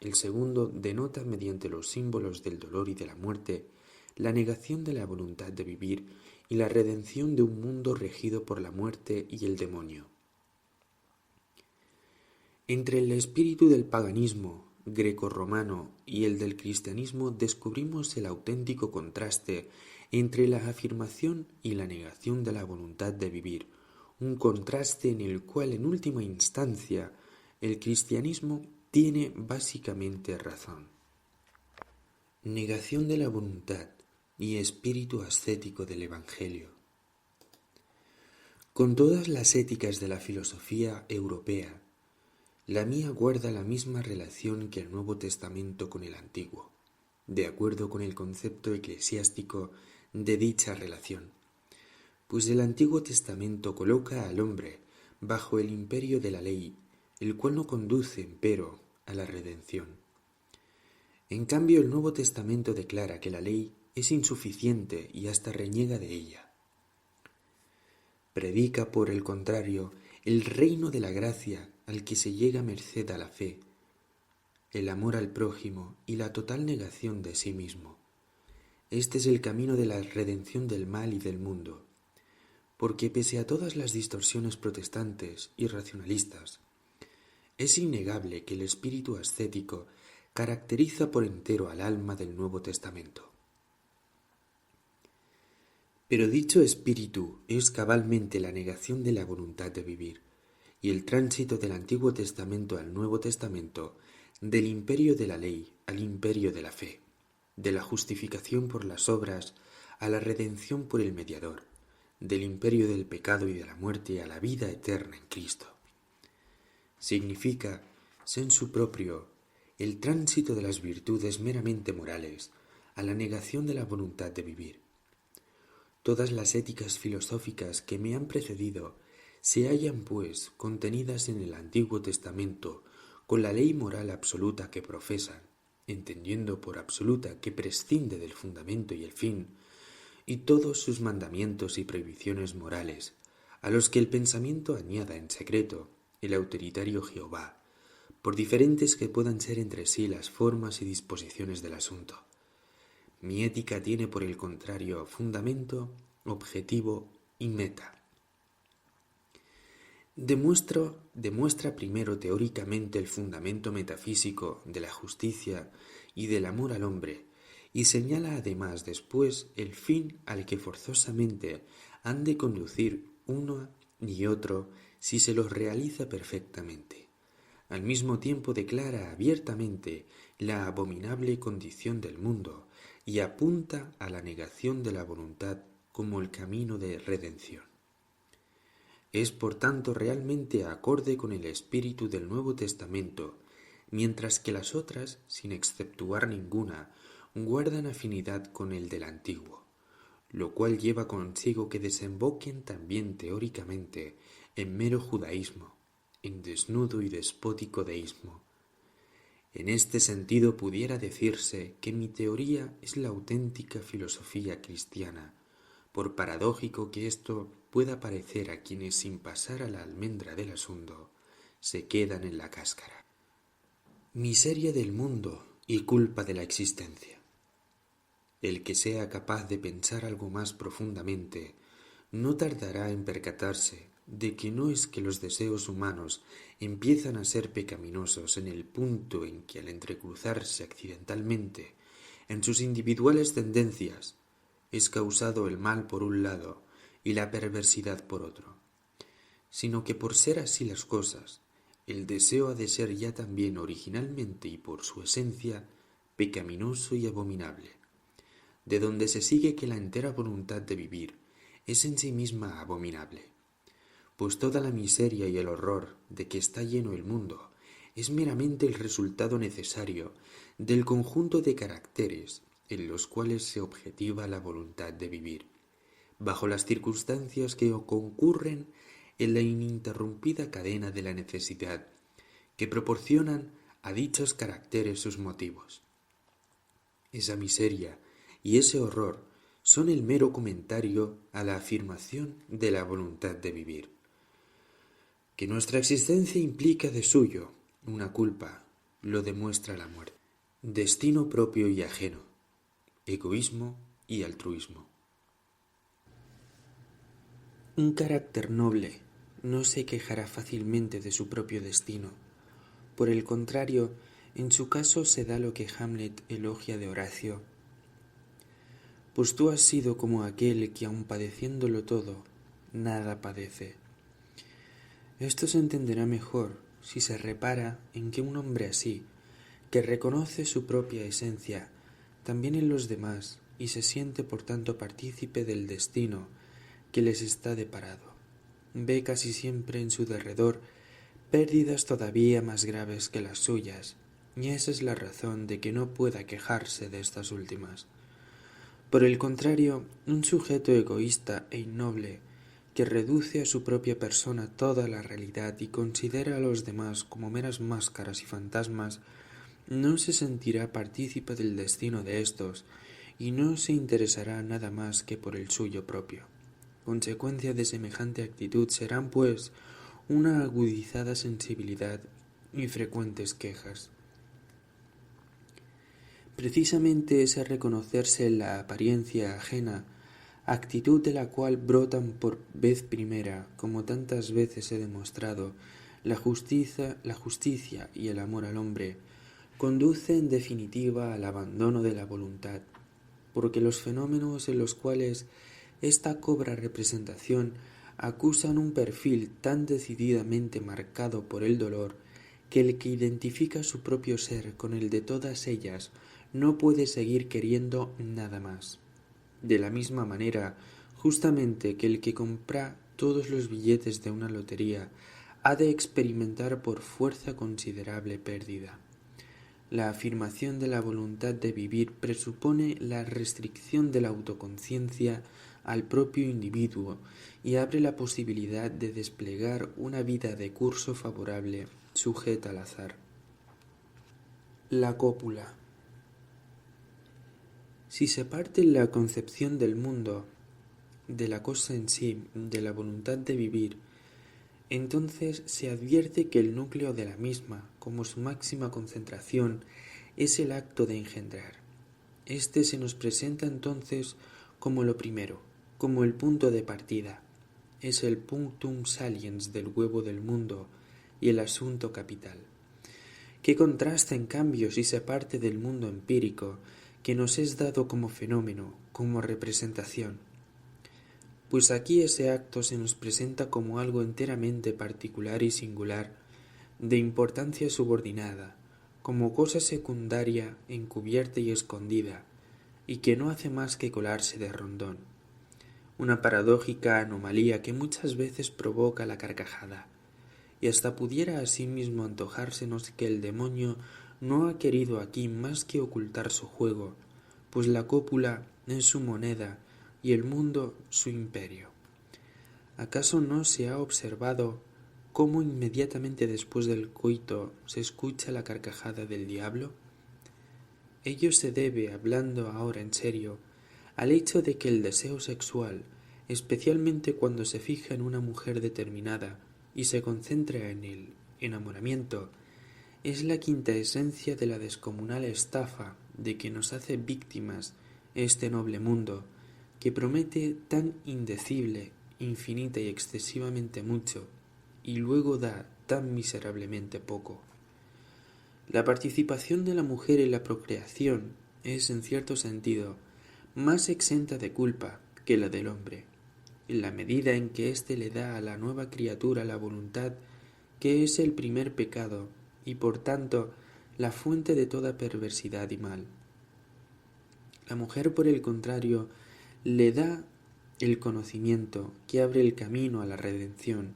El segundo denota mediante los símbolos del dolor y de la muerte la negación de la voluntad de vivir y la redención de un mundo regido por la muerte y el demonio. Entre el espíritu del paganismo grecorromano y el del cristianismo descubrimos el auténtico contraste entre la afirmación y la negación de la voluntad de vivir, un contraste en el cual en última instancia el cristianismo tiene básicamente razón. Negación de la voluntad y espíritu ascético del Evangelio. Con todas las éticas de la filosofía europea, la mía guarda la misma relación que el Nuevo Testamento con el Antiguo, de acuerdo con el concepto eclesiástico de dicha relación, pues el Antiguo Testamento coloca al hombre bajo el imperio de la ley, el cual no conduce, empero, a la redención. En cambio, el Nuevo Testamento declara que la ley es insuficiente y hasta reniega de ella. Predica, por el contrario, el reino de la gracia al que se llega merced a la fe, el amor al prójimo y la total negación de sí mismo. Este es el camino de la redención del mal y del mundo, porque pese a todas las distorsiones protestantes y racionalistas, es innegable que el espíritu ascético caracteriza por entero al alma del Nuevo Testamento. Pero dicho espíritu es cabalmente la negación de la voluntad de vivir, y el tránsito del Antiguo Testamento al Nuevo Testamento, del imperio de la ley al imperio de la fe, de la justificación por las obras a la redención por el mediador, del imperio del pecado y de la muerte a la vida eterna en Cristo. Significa, sensu proprio, el tránsito de las virtudes meramente morales a la negación de la voluntad de vivir. Todas las éticas filosóficas que me han precedido se hallan, pues, contenidas en el Antiguo Testamento con la ley moral absoluta que profesan, entendiendo por absoluta que prescinde del fundamento y el fin, y todos sus mandamientos y prohibiciones morales, a los que el pensamiento añada en secreto el autoritario Jehová, por diferentes que puedan ser entre sí las formas y disposiciones del asunto. Mi ética tiene, por el contrario, fundamento, objetivo y meta. Demuestra primero teóricamente el fundamento metafísico de la justicia y del amor al hombre, y señala además después el fin al que forzosamente han de conducir uno y otro si se los realiza perfectamente. Al mismo tiempo declara abiertamente la abominable condición del mundo y apunta a la negación de la voluntad como el camino de redención. Es por tanto realmente acorde con el espíritu del Nuevo Testamento, mientras que las otras, sin exceptuar ninguna, guardan afinidad con el del Antiguo, lo cual lleva consigo que desemboquen también teóricamente en mero judaísmo, en desnudo y despótico deísmo. En este sentido pudiera decirse que mi teoría es la auténtica filosofía cristiana, por paradójico que esto pueda parecer a quienes sin pasar a la almendra del asunto se quedan en la cáscara. Miseria del mundo y culpa de la existencia. El que sea capaz de pensar algo más profundamente no tardará en percatarse de que no es que los deseos humanos empiezan a ser pecaminosos en el punto en que al entrecruzarse accidentalmente en sus individuales tendencias es causado el mal por un lado y la perversidad por otro, sino que por ser así las cosas, el deseo ha de ser ya también originalmente y por su esencia pecaminoso y abominable, de donde se sigue que la entera voluntad de vivir es en sí misma abominable, pues toda la miseria y el horror de que está lleno el mundo es meramente el resultado necesario del conjunto de caracteres en los cuales se objetiva la voluntad de vivir, bajo las circunstancias que concurren en la ininterrumpida cadena de la necesidad que proporcionan a dichos caracteres sus motivos. Esa miseria y ese horror son el mero comentario a la afirmación de la voluntad de vivir. Que nuestra existencia implica de suyo una culpa, lo demuestra la muerte. Destino propio y ajeno, egoísmo y altruismo. Un carácter noble no se quejará fácilmente de su propio destino. Por el contrario, en su caso se da lo que Hamlet elogia de Horacio. Pues tú has sido como aquel que, aun padeciéndolo todo, nada padece. Esto se entenderá mejor si se repara en que un hombre así, que reconoce su propia esencia también en los demás y se siente por tanto partícipe del destino que les está deparado, ve casi siempre en su derredor pérdidas todavía más graves que las suyas, y esa es la razón de que no pueda quejarse de estas últimas. Por el contrario, un sujeto egoísta e innoble, que reduce a su propia persona toda la realidad y considera a los demás como meras máscaras y fantasmas, no se sentirá partícipe del destino de éstos y no se interesará nada más que por el suyo propio. Consecuencia de semejante actitud serán, pues, una agudizada sensibilidad y frecuentes quejas. Precisamente ese reconocerse en la apariencia ajena, actitud de la cual brotan por vez primera, como tantas veces he demostrado, la justicia y el amor al hombre, conduce en definitiva al abandono de la voluntad, porque los fenómenos en los cuales ésta cobra representación acusan un perfil tan decididamente marcado por el dolor que el que identifica su propio ser con el de todas ellas no puede seguir queriendo nada más. De la misma manera, justamente que el que compra todos los billetes de una lotería ha de experimentar por fuerza considerable pérdida. La afirmación de la voluntad de vivir presupone la restricción de la autoconciencia al propio individuo y abre la posibilidad de desplegar una vida de curso favorable sujeta al azar. La cópula. Si se parte la concepción del mundo, de la cosa en sí, de la voluntad de vivir, entonces se advierte que el núcleo de la misma, como su máxima concentración, es el acto de engendrar. Este se nos presenta entonces como lo primero, como el punto de partida. Es el punctum saliens del huevo del mundo y el asunto capital. ¿Qué contrasta, en cambio, si se parte del mundo empírico, que nos es dado como fenómeno, como representación? Pues aquí ese acto se nos presenta como algo enteramente particular y singular, de importancia subordinada, como cosa secundaria, encubierta y escondida, y que no hace más que colarse de rondón. Una paradójica anomalía que muchas veces provoca la carcajada, y hasta pudiera asimismo antojársenos que el demonio no ha querido aquí más que ocultar su juego, pues la cópula es su moneda y el mundo su imperio. ¿Acaso no se ha observado cómo inmediatamente después del coito se escucha la carcajada del diablo? Ello se debe, hablando ahora en serio, al hecho de que el deseo sexual, especialmente cuando se fija en una mujer determinada y se concentra en el enamoramiento, es la quinta esencia de la descomunal estafa de que nos hace víctimas este noble mundo, que promete tan indecible, infinita y excesivamente mucho, y luego da tan miserablemente poco. La participación de la mujer en la procreación es, en cierto sentido, más exenta de culpa que la del hombre, en la medida en que éste le da a la nueva criatura la voluntad, que es el primer pecado y por tanto la fuente de toda perversidad y mal. La mujer, por el contrario, le da el conocimiento que abre el camino a la redención.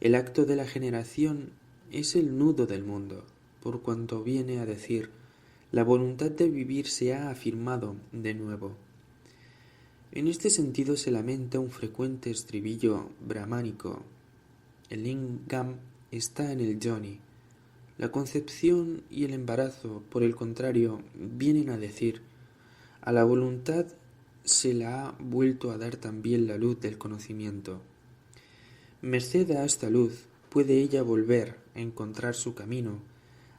El acto de la generación es el nudo del mundo, por cuanto viene a decir, la voluntad de vivir se ha afirmado de nuevo. En este sentido se lamenta un frecuente estribillo brahmánico. El lingam está en el yoni. La concepción y el embarazo, por el contrario, vienen a decir, a la voluntad se la ha vuelto a dar también la luz del conocimiento. Merced a esta luz puede ella volver a encontrar su camino,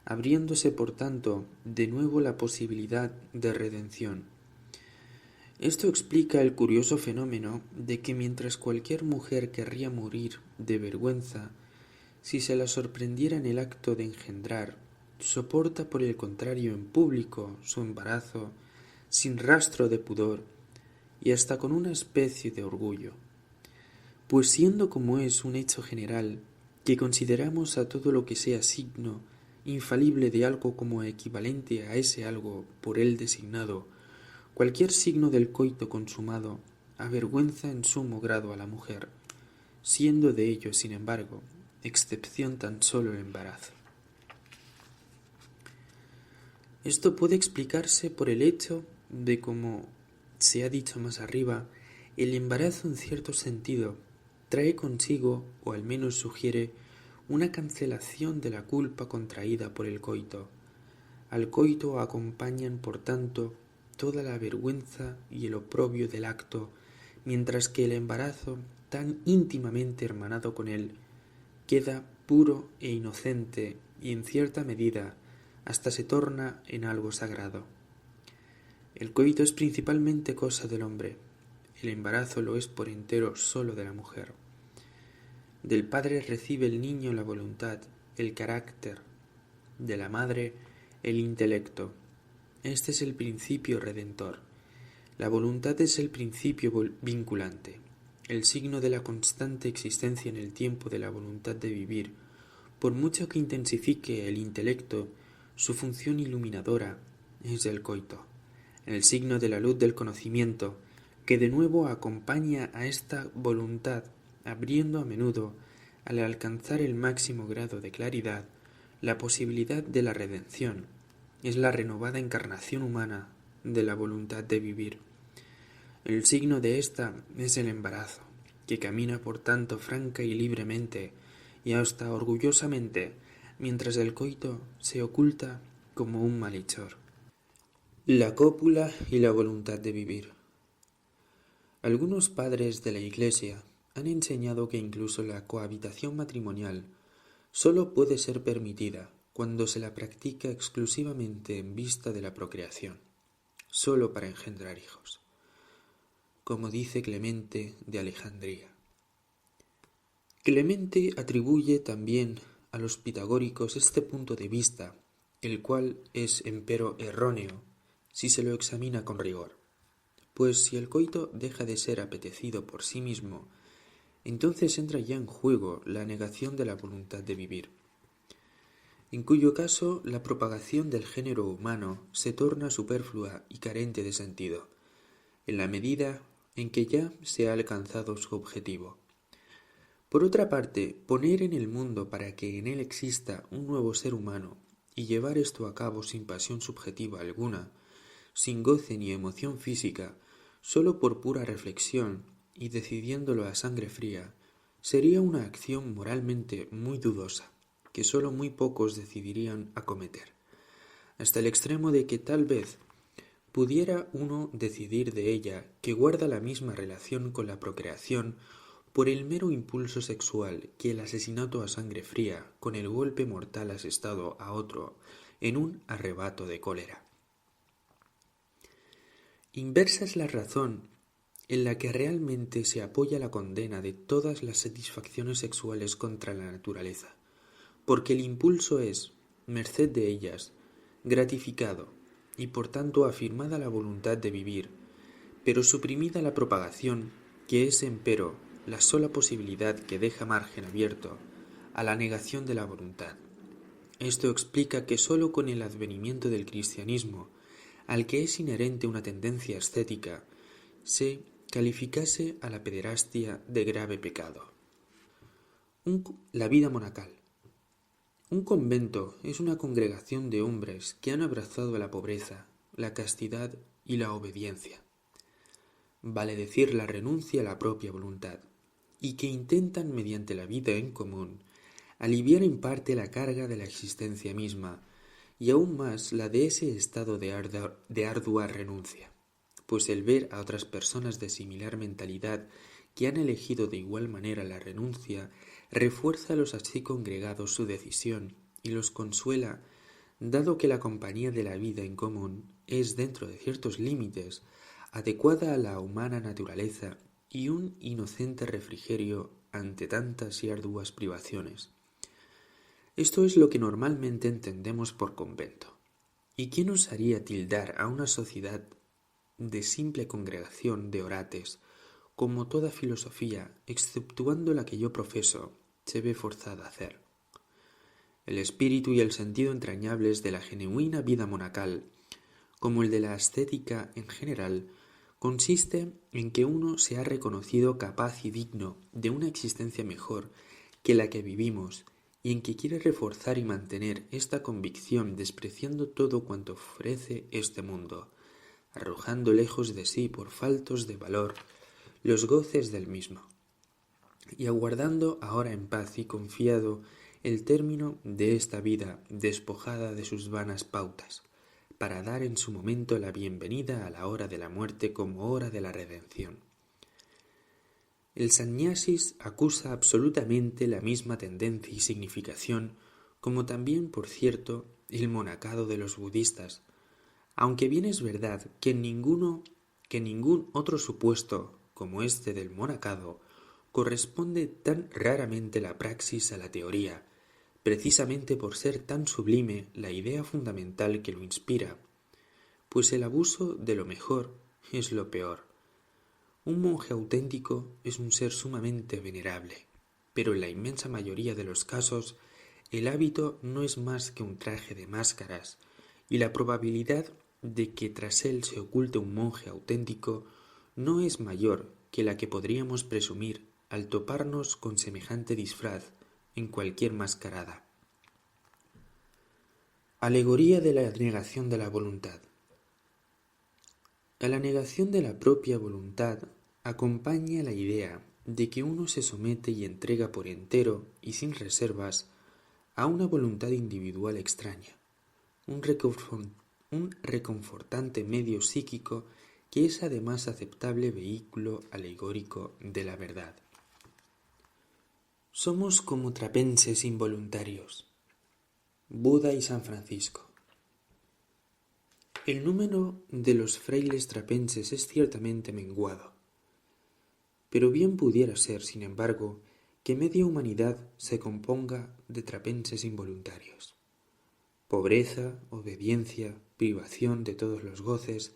abriéndose por tanto de nuevo la posibilidad de redención. Esto explica el curioso fenómeno de que mientras cualquier mujer querría morir de vergüenza si se la sorprendiera en el acto de engendrar, soporta por el contrario en público su embarazo sin rastro de pudor y hasta con una especie de orgullo. Pues siendo como es un hecho general que consideramos a todo lo que sea signo infalible de algo como equivalente a ese algo por él designado, cualquier signo del coito consumado avergüenza en sumo grado a la mujer, siendo de ello, sin embargo, excepción tan solo el embarazo. Esto puede explicarse por el hecho de, como se ha dicho más arriba, el embarazo en cierto sentido trae consigo, o al menos sugiere, una cancelación de la culpa contraída por el coito. Al coito acompañan, por tanto, toda la vergüenza y el oprobio del acto, mientras que el embarazo, tan íntimamente hermanado con él, queda puro e inocente y, en cierta medida, hasta se torna en algo sagrado. El coito es principalmente cosa del hombre, el embarazo lo es por entero solo de la mujer. Del padre recibe el niño la voluntad, el carácter, de la madre el intelecto. Este es el principio redentor. La voluntad es el principio vinculante. el signo de la constante existencia en el tiempo de la voluntad de vivir, por mucho que intensifique el intelecto, su función iluminadora es el coito, el signo de la luz del conocimiento, que de nuevo acompaña a esta voluntad, abriendo a menudo, al alcanzar el máximo grado de claridad, la posibilidad de la redención. Es la renovada encarnación humana de la voluntad de vivir. El signo de esta es el embarazo, que camina por tanto franca y libremente, y hasta orgullosamente, mientras el coito se oculta como un malhechor. La cópula y la voluntad de vivir. Algunos padres de la Iglesia han enseñado que incluso la cohabitación matrimonial sólo puede ser permitida cuando se la practica exclusivamente en vista de la procreación, sólo para engendrar hijos, como dice Clemente de Alejandría. Clemente atribuye también a los pitagóricos este punto de vista, el cual es empero erróneo si se lo examina con rigor, pues si el coito deja de ser apetecido por sí mismo, entonces entra ya en juego la negación de la voluntad de vivir, en cuyo caso la propagación del género humano se torna superflua y carente de sentido, en la medida en que ya se ha alcanzado su objetivo. Por otra parte, poner en el mundo para que en él exista un nuevo ser humano y llevar esto a cabo sin pasión subjetiva alguna, sin goce ni emoción física, sólo por pura reflexión y decidiéndolo a sangre fría, sería una acción moralmente muy dudosa, que sólo muy pocos decidirían acometer, hasta el extremo de que tal vez pudiera uno decidir de ella que guarda la misma relación con la procreación por el mero impulso sexual que el asesinato a sangre fría con el golpe mortal asestado a otro en un arrebato de cólera. Inversa es la razón en la que realmente se apoya la condena de todas las satisfacciones sexuales contra la naturaleza, porque el impulso es, merced de ellas, gratificado y por tanto afirmada la voluntad de vivir, pero suprimida la propagación, que es empero la sola posibilidad que deja margen abierto a la negación de la voluntad. Esto explica que sólo con el advenimiento del cristianismo, al que es inherente una tendencia estética, se calificase a la pederastia de grave pecado. La vida monacal. Un convento es una congregación de hombres que han abrazado la pobreza, la castidad y la obediencia, vale decir la renuncia a la propia voluntad, y que intentan mediante la vida en común aliviar en parte la carga de la existencia misma y aún más la de ese estado de ardua renuncia, pues el ver a otras personas de similar mentalidad que han elegido de igual manera la renuncia refuerza a los así congregados su decisión y los consuela, dado que la compañía de la vida en común es, dentro de ciertos límites, adecuada a la humana naturaleza y un inocente refrigerio ante tantas y arduas privaciones. Esto es lo que normalmente entendemos por convento. ¿Y quién osaría tildar a una sociedad de simple congregación de orates, como toda filosofía, exceptuando la que yo profeso, se ve forzada a hacer? El espíritu y el sentido entrañables de la genuina vida monacal, como el de la ascética en general, consiste en que uno se ha reconocido capaz y digno de una existencia mejor que la que vivimos, y en que quiere reforzar y mantener esta convicción despreciando todo cuanto ofrece este mundo, arrojando lejos de sí por faltos de valor los goces del mismo, y aguardando ahora en paz y confiado el término de esta vida despojada de sus vanas pautas, para dar en su momento la bienvenida a la hora de la muerte como hora de la redención. El sannyásis acusa absolutamente la misma tendencia y significación, como también, por cierto, el monacado de los budistas, aunque bien es verdad que ningún otro supuesto, como este del monacado, corresponde tan raramente la praxis a la teoría, precisamente por ser tan sublime la idea fundamental que lo inspira, pues el abuso de lo mejor es lo peor, Un monje auténtico es un ser sumamente venerable, pero en la inmensa mayoría de los casos el hábito no es más que un traje de máscaras, y la probabilidad de que tras él se oculte un monje auténtico no es mayor que la que podríamos presumir al toparnos con semejante disfraz en cualquier mascarada. Alegoría de la negación de la voluntad. A la negación de la propia voluntad acompaña la idea de que uno se somete y entrega por entero y sin reservas a una voluntad individual extraña, un reconfortante medio psíquico que es además aceptable vehículo alegórico de la verdad. Somos como trapenses involuntarios. Buda y San Francisco. El número de los frailes trapenses es ciertamente menguado, pero bien pudiera ser, sin embargo, que media humanidad se componga de trapenses involuntarios. Pobreza, obediencia, privación de todos los goces,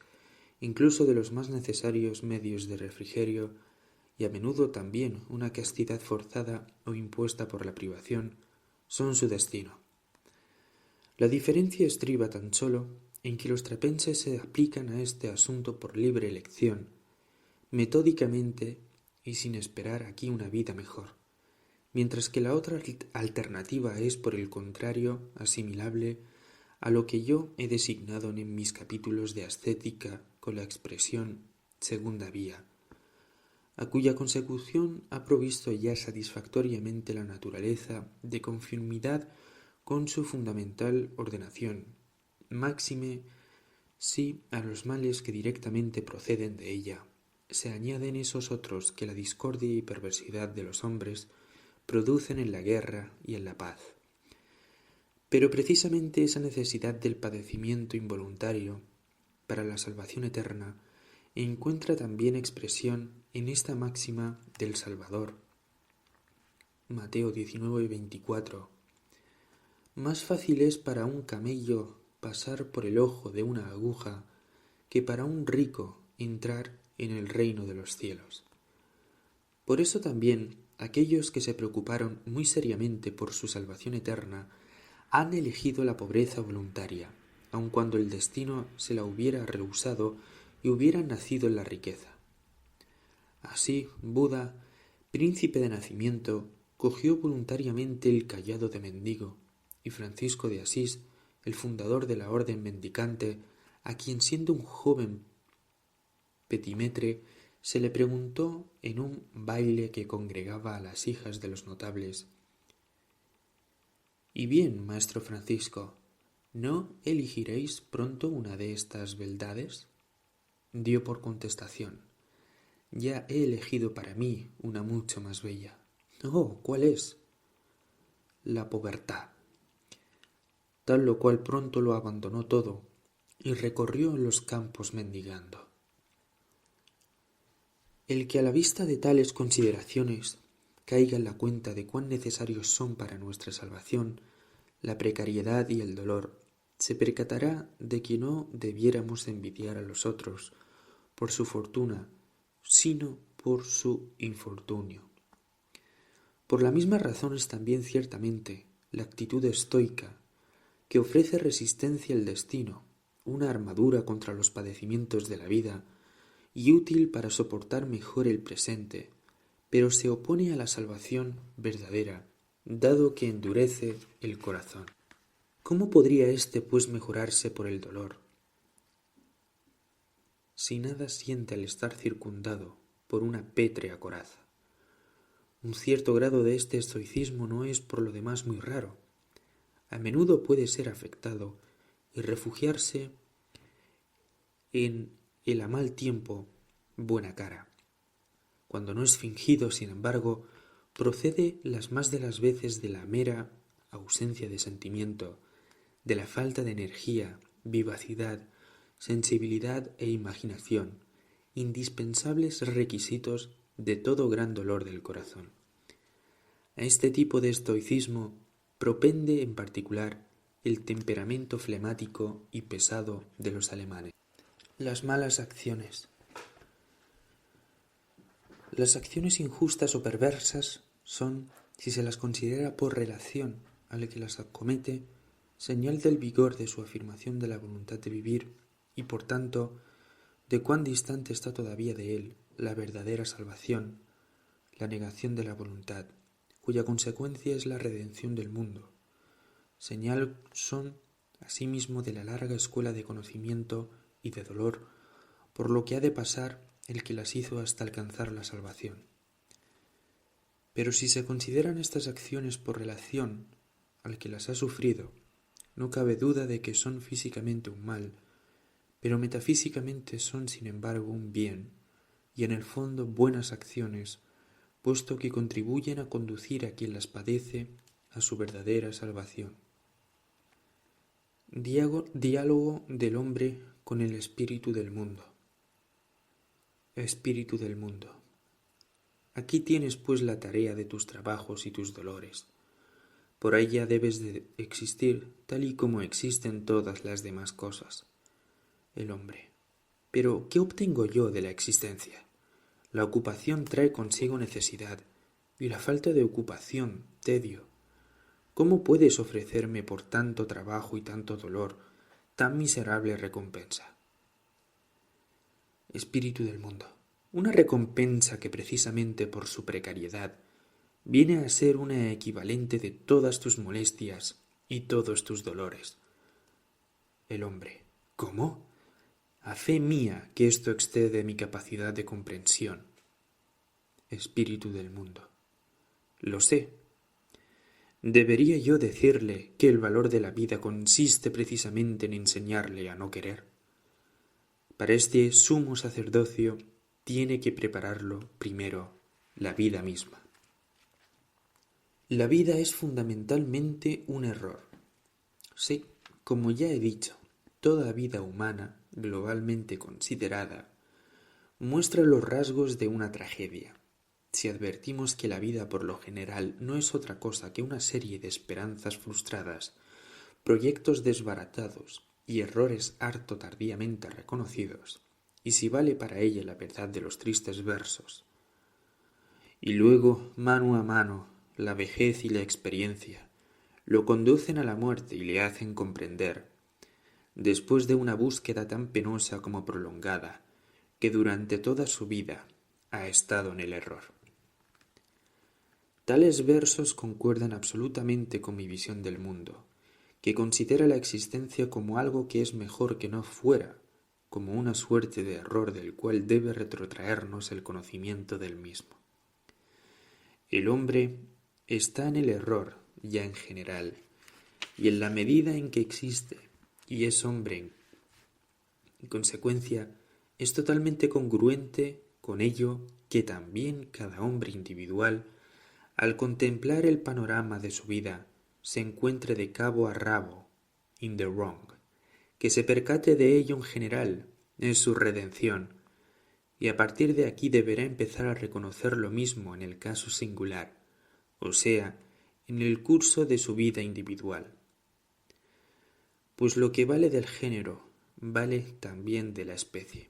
incluso de los más necesarios medios de refrigerio, y a menudo también una castidad forzada o impuesta por la privación, son su destino. La diferencia estriba tan solo en que los trapenses se aplican a este asunto por libre elección, metódicamente y sin esperar aquí una vida mejor, mientras que la otra alternativa es, por el contrario, asimilable a lo que yo he designado en mis capítulos de ascética con la expresión segunda vía, a cuya consecución ha provisto ya satisfactoriamente la naturaleza de conformidad con su fundamental ordenación, máxime si a los males que directamente proceden de ella se añaden esos otros que la discordia y perversidad de los hombres producen en la guerra y en la paz. Pero precisamente esa necesidad del padecimiento involuntario para la salvación eterna encuentra también expresión en esta máxima del Salvador. Mateo 19:24. Más fácil es para un camello pasar por el ojo de una aguja que para un rico entrar en el reino de los cielos. Por eso también aquellos que se preocuparon muy seriamente por su salvación eterna han elegido la pobreza voluntaria, aun cuando el destino se la hubiera rehusado y hubieran nacido en la riqueza. Así, Buda, príncipe de nacimiento, cogió voluntariamente el cayado de mendigo, y Francisco de Asís, el fundador de la orden mendicante, a quien siendo un joven petimetre se le preguntó en un baile que congregaba a las hijas de los notables: «Y bien, maestro Francisco, ¿no elegiréis pronto una de estas beldades?». Dio por contestación: «Ya he elegido para mí una mucho más bella». «Oh, ¿cuál es?». «La pobertad». Tal lo cual pronto lo abandonó todo y recorrió los campos mendigando. El que a la vista de tales consideraciones caiga en la cuenta de cuán necesarios son para nuestra salvación la precariedad y el dolor, se percatará de que no debiéramos envidiar a los otros por su fortuna, sino por su infortunio. Por la misma razón es también ciertamente la actitud estoica, que ofrece resistencia al destino, una armadura contra los padecimientos de la vida y útil para soportar mejor el presente, pero se opone a la salvación verdadera, dado que endurece el corazón. ¿Cómo podría éste, pues, mejorarse por el dolor, si nada siente al estar circundado por una pétrea coraza? Un cierto grado de este estoicismo no es por lo demás muy raro. A menudo puede ser afectado y refugiarse en el a mal tiempo buena cara. Cuando no es fingido, sin embargo, procede las más de las veces de la mera ausencia de sentimiento, de la falta de energía, vivacidad, sensibilidad e imaginación, indispensables requisitos de todo gran dolor del corazón. A este tipo de estoicismo propende en particular el temperamento flemático y pesado de los alemanes. Las malas acciones. Las acciones injustas o perversas son, si se las considera por relación al que las acomete, señal del vigor de su afirmación de la voluntad de vivir y, por tanto, de cuán distante está todavía de él la verdadera salvación, la negación de la voluntad, cuya consecuencia es la redención del mundo. Señal son, asimismo, de la larga escuela de conocimiento y de dolor, por lo que ha de pasar el que las hizo hasta alcanzar la salvación. Pero si se consideran estas acciones por relación al que las ha sufrido, no cabe duda de que son físicamente un mal, pero metafísicamente son sin embargo un bien, y en el fondo buenas acciones, puesto que contribuyen a conducir a quien las padece a su verdadera salvación. Diálogo del hombre con el espíritu del mundo. Espíritu del mundo. Aquí tienes pues la tarea de tus trabajos y tus dolores. Por ella debes de existir tal y como existen todas las demás cosas. El hombre. Pero, ¿qué obtengo yo de la existencia? La ocupación trae consigo necesidad, y la falta de ocupación, tedio. ¿Cómo puedes ofrecerme por tanto trabajo y tanto dolor tan miserable recompensa? Espíritu del mundo. Una recompensa que precisamente por su precariedad viene a ser una equivalente de todas tus molestias y todos tus dolores. El hombre. ¿Cómo? A fe mía que esto excede mi capacidad de comprensión. Espíritu del mundo. Lo sé. ¿Debería yo decirle que el valor de la vida consiste precisamente en enseñarle a no querer? Para este sumo sacerdocio tiene que prepararlo primero la vida misma. La vida es fundamentalmente un error. Sí, como ya he dicho, toda vida humana, globalmente considerada, muestra los rasgos de una tragedia. Si advertimos que la vida por lo general no es otra cosa que una serie de esperanzas frustradas, proyectos desbaratados y errores harto tardíamente reconocidos, y si vale para ella la verdad de los tristes versos. Y luego, mano a mano, la vejez y la experiencia lo conducen a la muerte y le hacen comprender, después de una búsqueda tan penosa como prolongada, que durante toda su vida ha estado en el error. Tales versos concuerdan absolutamente con mi visión del mundo, que considera la existencia como algo que es mejor que no fuera, como una suerte de error del cual debe retrotraernos el conocimiento del mismo. El hombre está en el error ya en general, y en la medida en que existe y es hombre, en consecuencia, es totalmente congruente con ello que también cada hombre individual, al contemplar el panorama de su vida, se encuentre de cabo a rabo, in the wrong, que se percate de ello en general, es su redención, y a partir de aquí deberá empezar a reconocer lo mismo en el caso singular, o sea, en el curso de su vida individual. Pues lo que vale del género, vale también de la especie.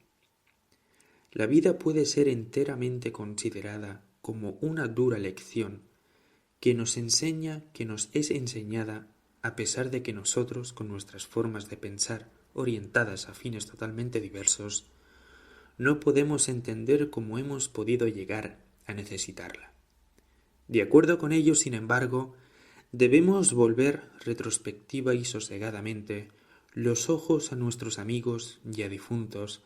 La vida puede ser enteramente considerada como una dura lección que nos enseña, que nos es enseñada a pesar de que nosotros, con nuestras formas de pensar orientadas a fines totalmente diversos, no podemos entender cómo hemos podido llegar a necesitarla. De acuerdo con ello, sin embargo, debemos volver retrospectiva y sosegadamente los ojos a nuestros amigos ya difuntos,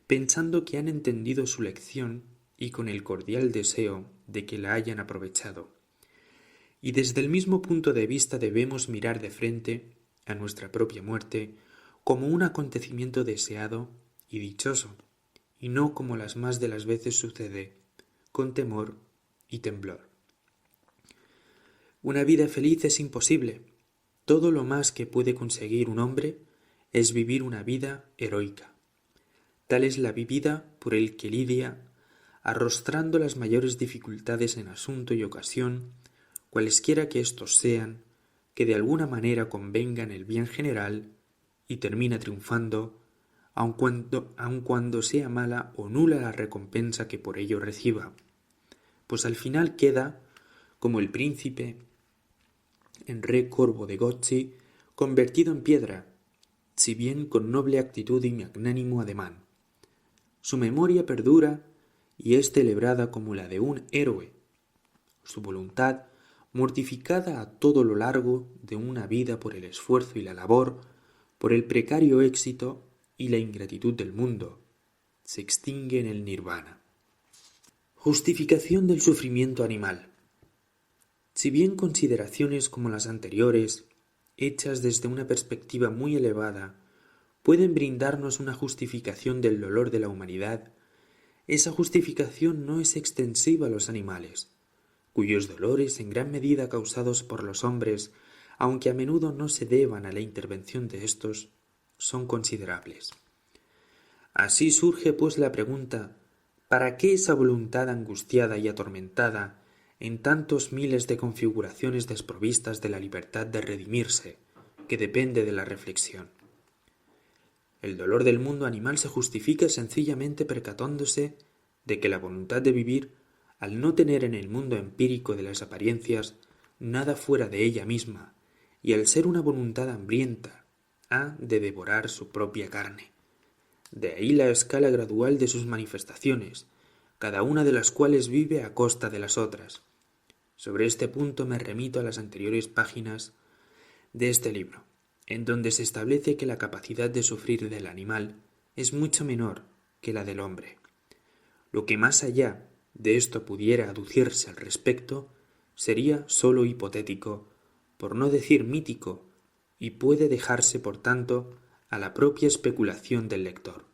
pensando que han entendido su lección y con el cordial deseo de que la hayan aprovechado. Y desde el mismo punto de vista debemos mirar de frente a nuestra propia muerte como un acontecimiento deseado y dichoso, y no como las más de las veces sucede, con temor y temblor. Una vida feliz es imposible. Todo lo más que puede conseguir un hombre es vivir una vida heroica. Tal es la vivida por el que lidia, arrostrando las mayores dificultades en asunto y ocasión, cualesquiera que éstos sean, que de alguna manera convengan el bien general, y termina triunfando, aun cuando sea mala o nula la recompensa que por ello reciba, pues al final queda, como el príncipe Enré Corvo de Gozzi, convertido en piedra, si bien con noble actitud y magnánimo ademán. Su memoria perdura y es celebrada como la de un héroe. Su voluntad, mortificada a todo lo largo de una vida por el esfuerzo y la labor, por el precario éxito y la ingratitud del mundo, se extingue en el nirvana. Justificación del sufrimiento animal. Si bien consideraciones como las anteriores, hechas desde una perspectiva muy elevada, pueden brindarnos una justificación del dolor de la humanidad, esa justificación no es extensiva a los animales, cuyos dolores, en gran medida causados por los hombres, aunque a menudo no se deban a la intervención de éstos, son considerables. Así surge, pues, la pregunta: ¿para qué esa voluntad angustiada y atormentada en tantos miles de configuraciones desprovistas de la libertad de redimirse, que depende de la reflexión? El dolor del mundo animal se justifica sencillamente percatándose de que la voluntad de vivir, al no tener en el mundo empírico de las apariencias nada fuera de ella misma, y al ser una voluntad hambrienta, ha de devorar su propia carne. De ahí la escala gradual de sus manifestaciones, cada una de las cuales vive a costa de las otras. Sobre este punto me remito a las anteriores páginas de este libro, en donde se establece que la capacidad de sufrir del animal es mucho menor que la del hombre. Lo que más allá de esto pudiera aducirse al respecto sería sólo hipotético, por no decir mítico, y puede dejarse, por tanto, a la propia especulación del lector.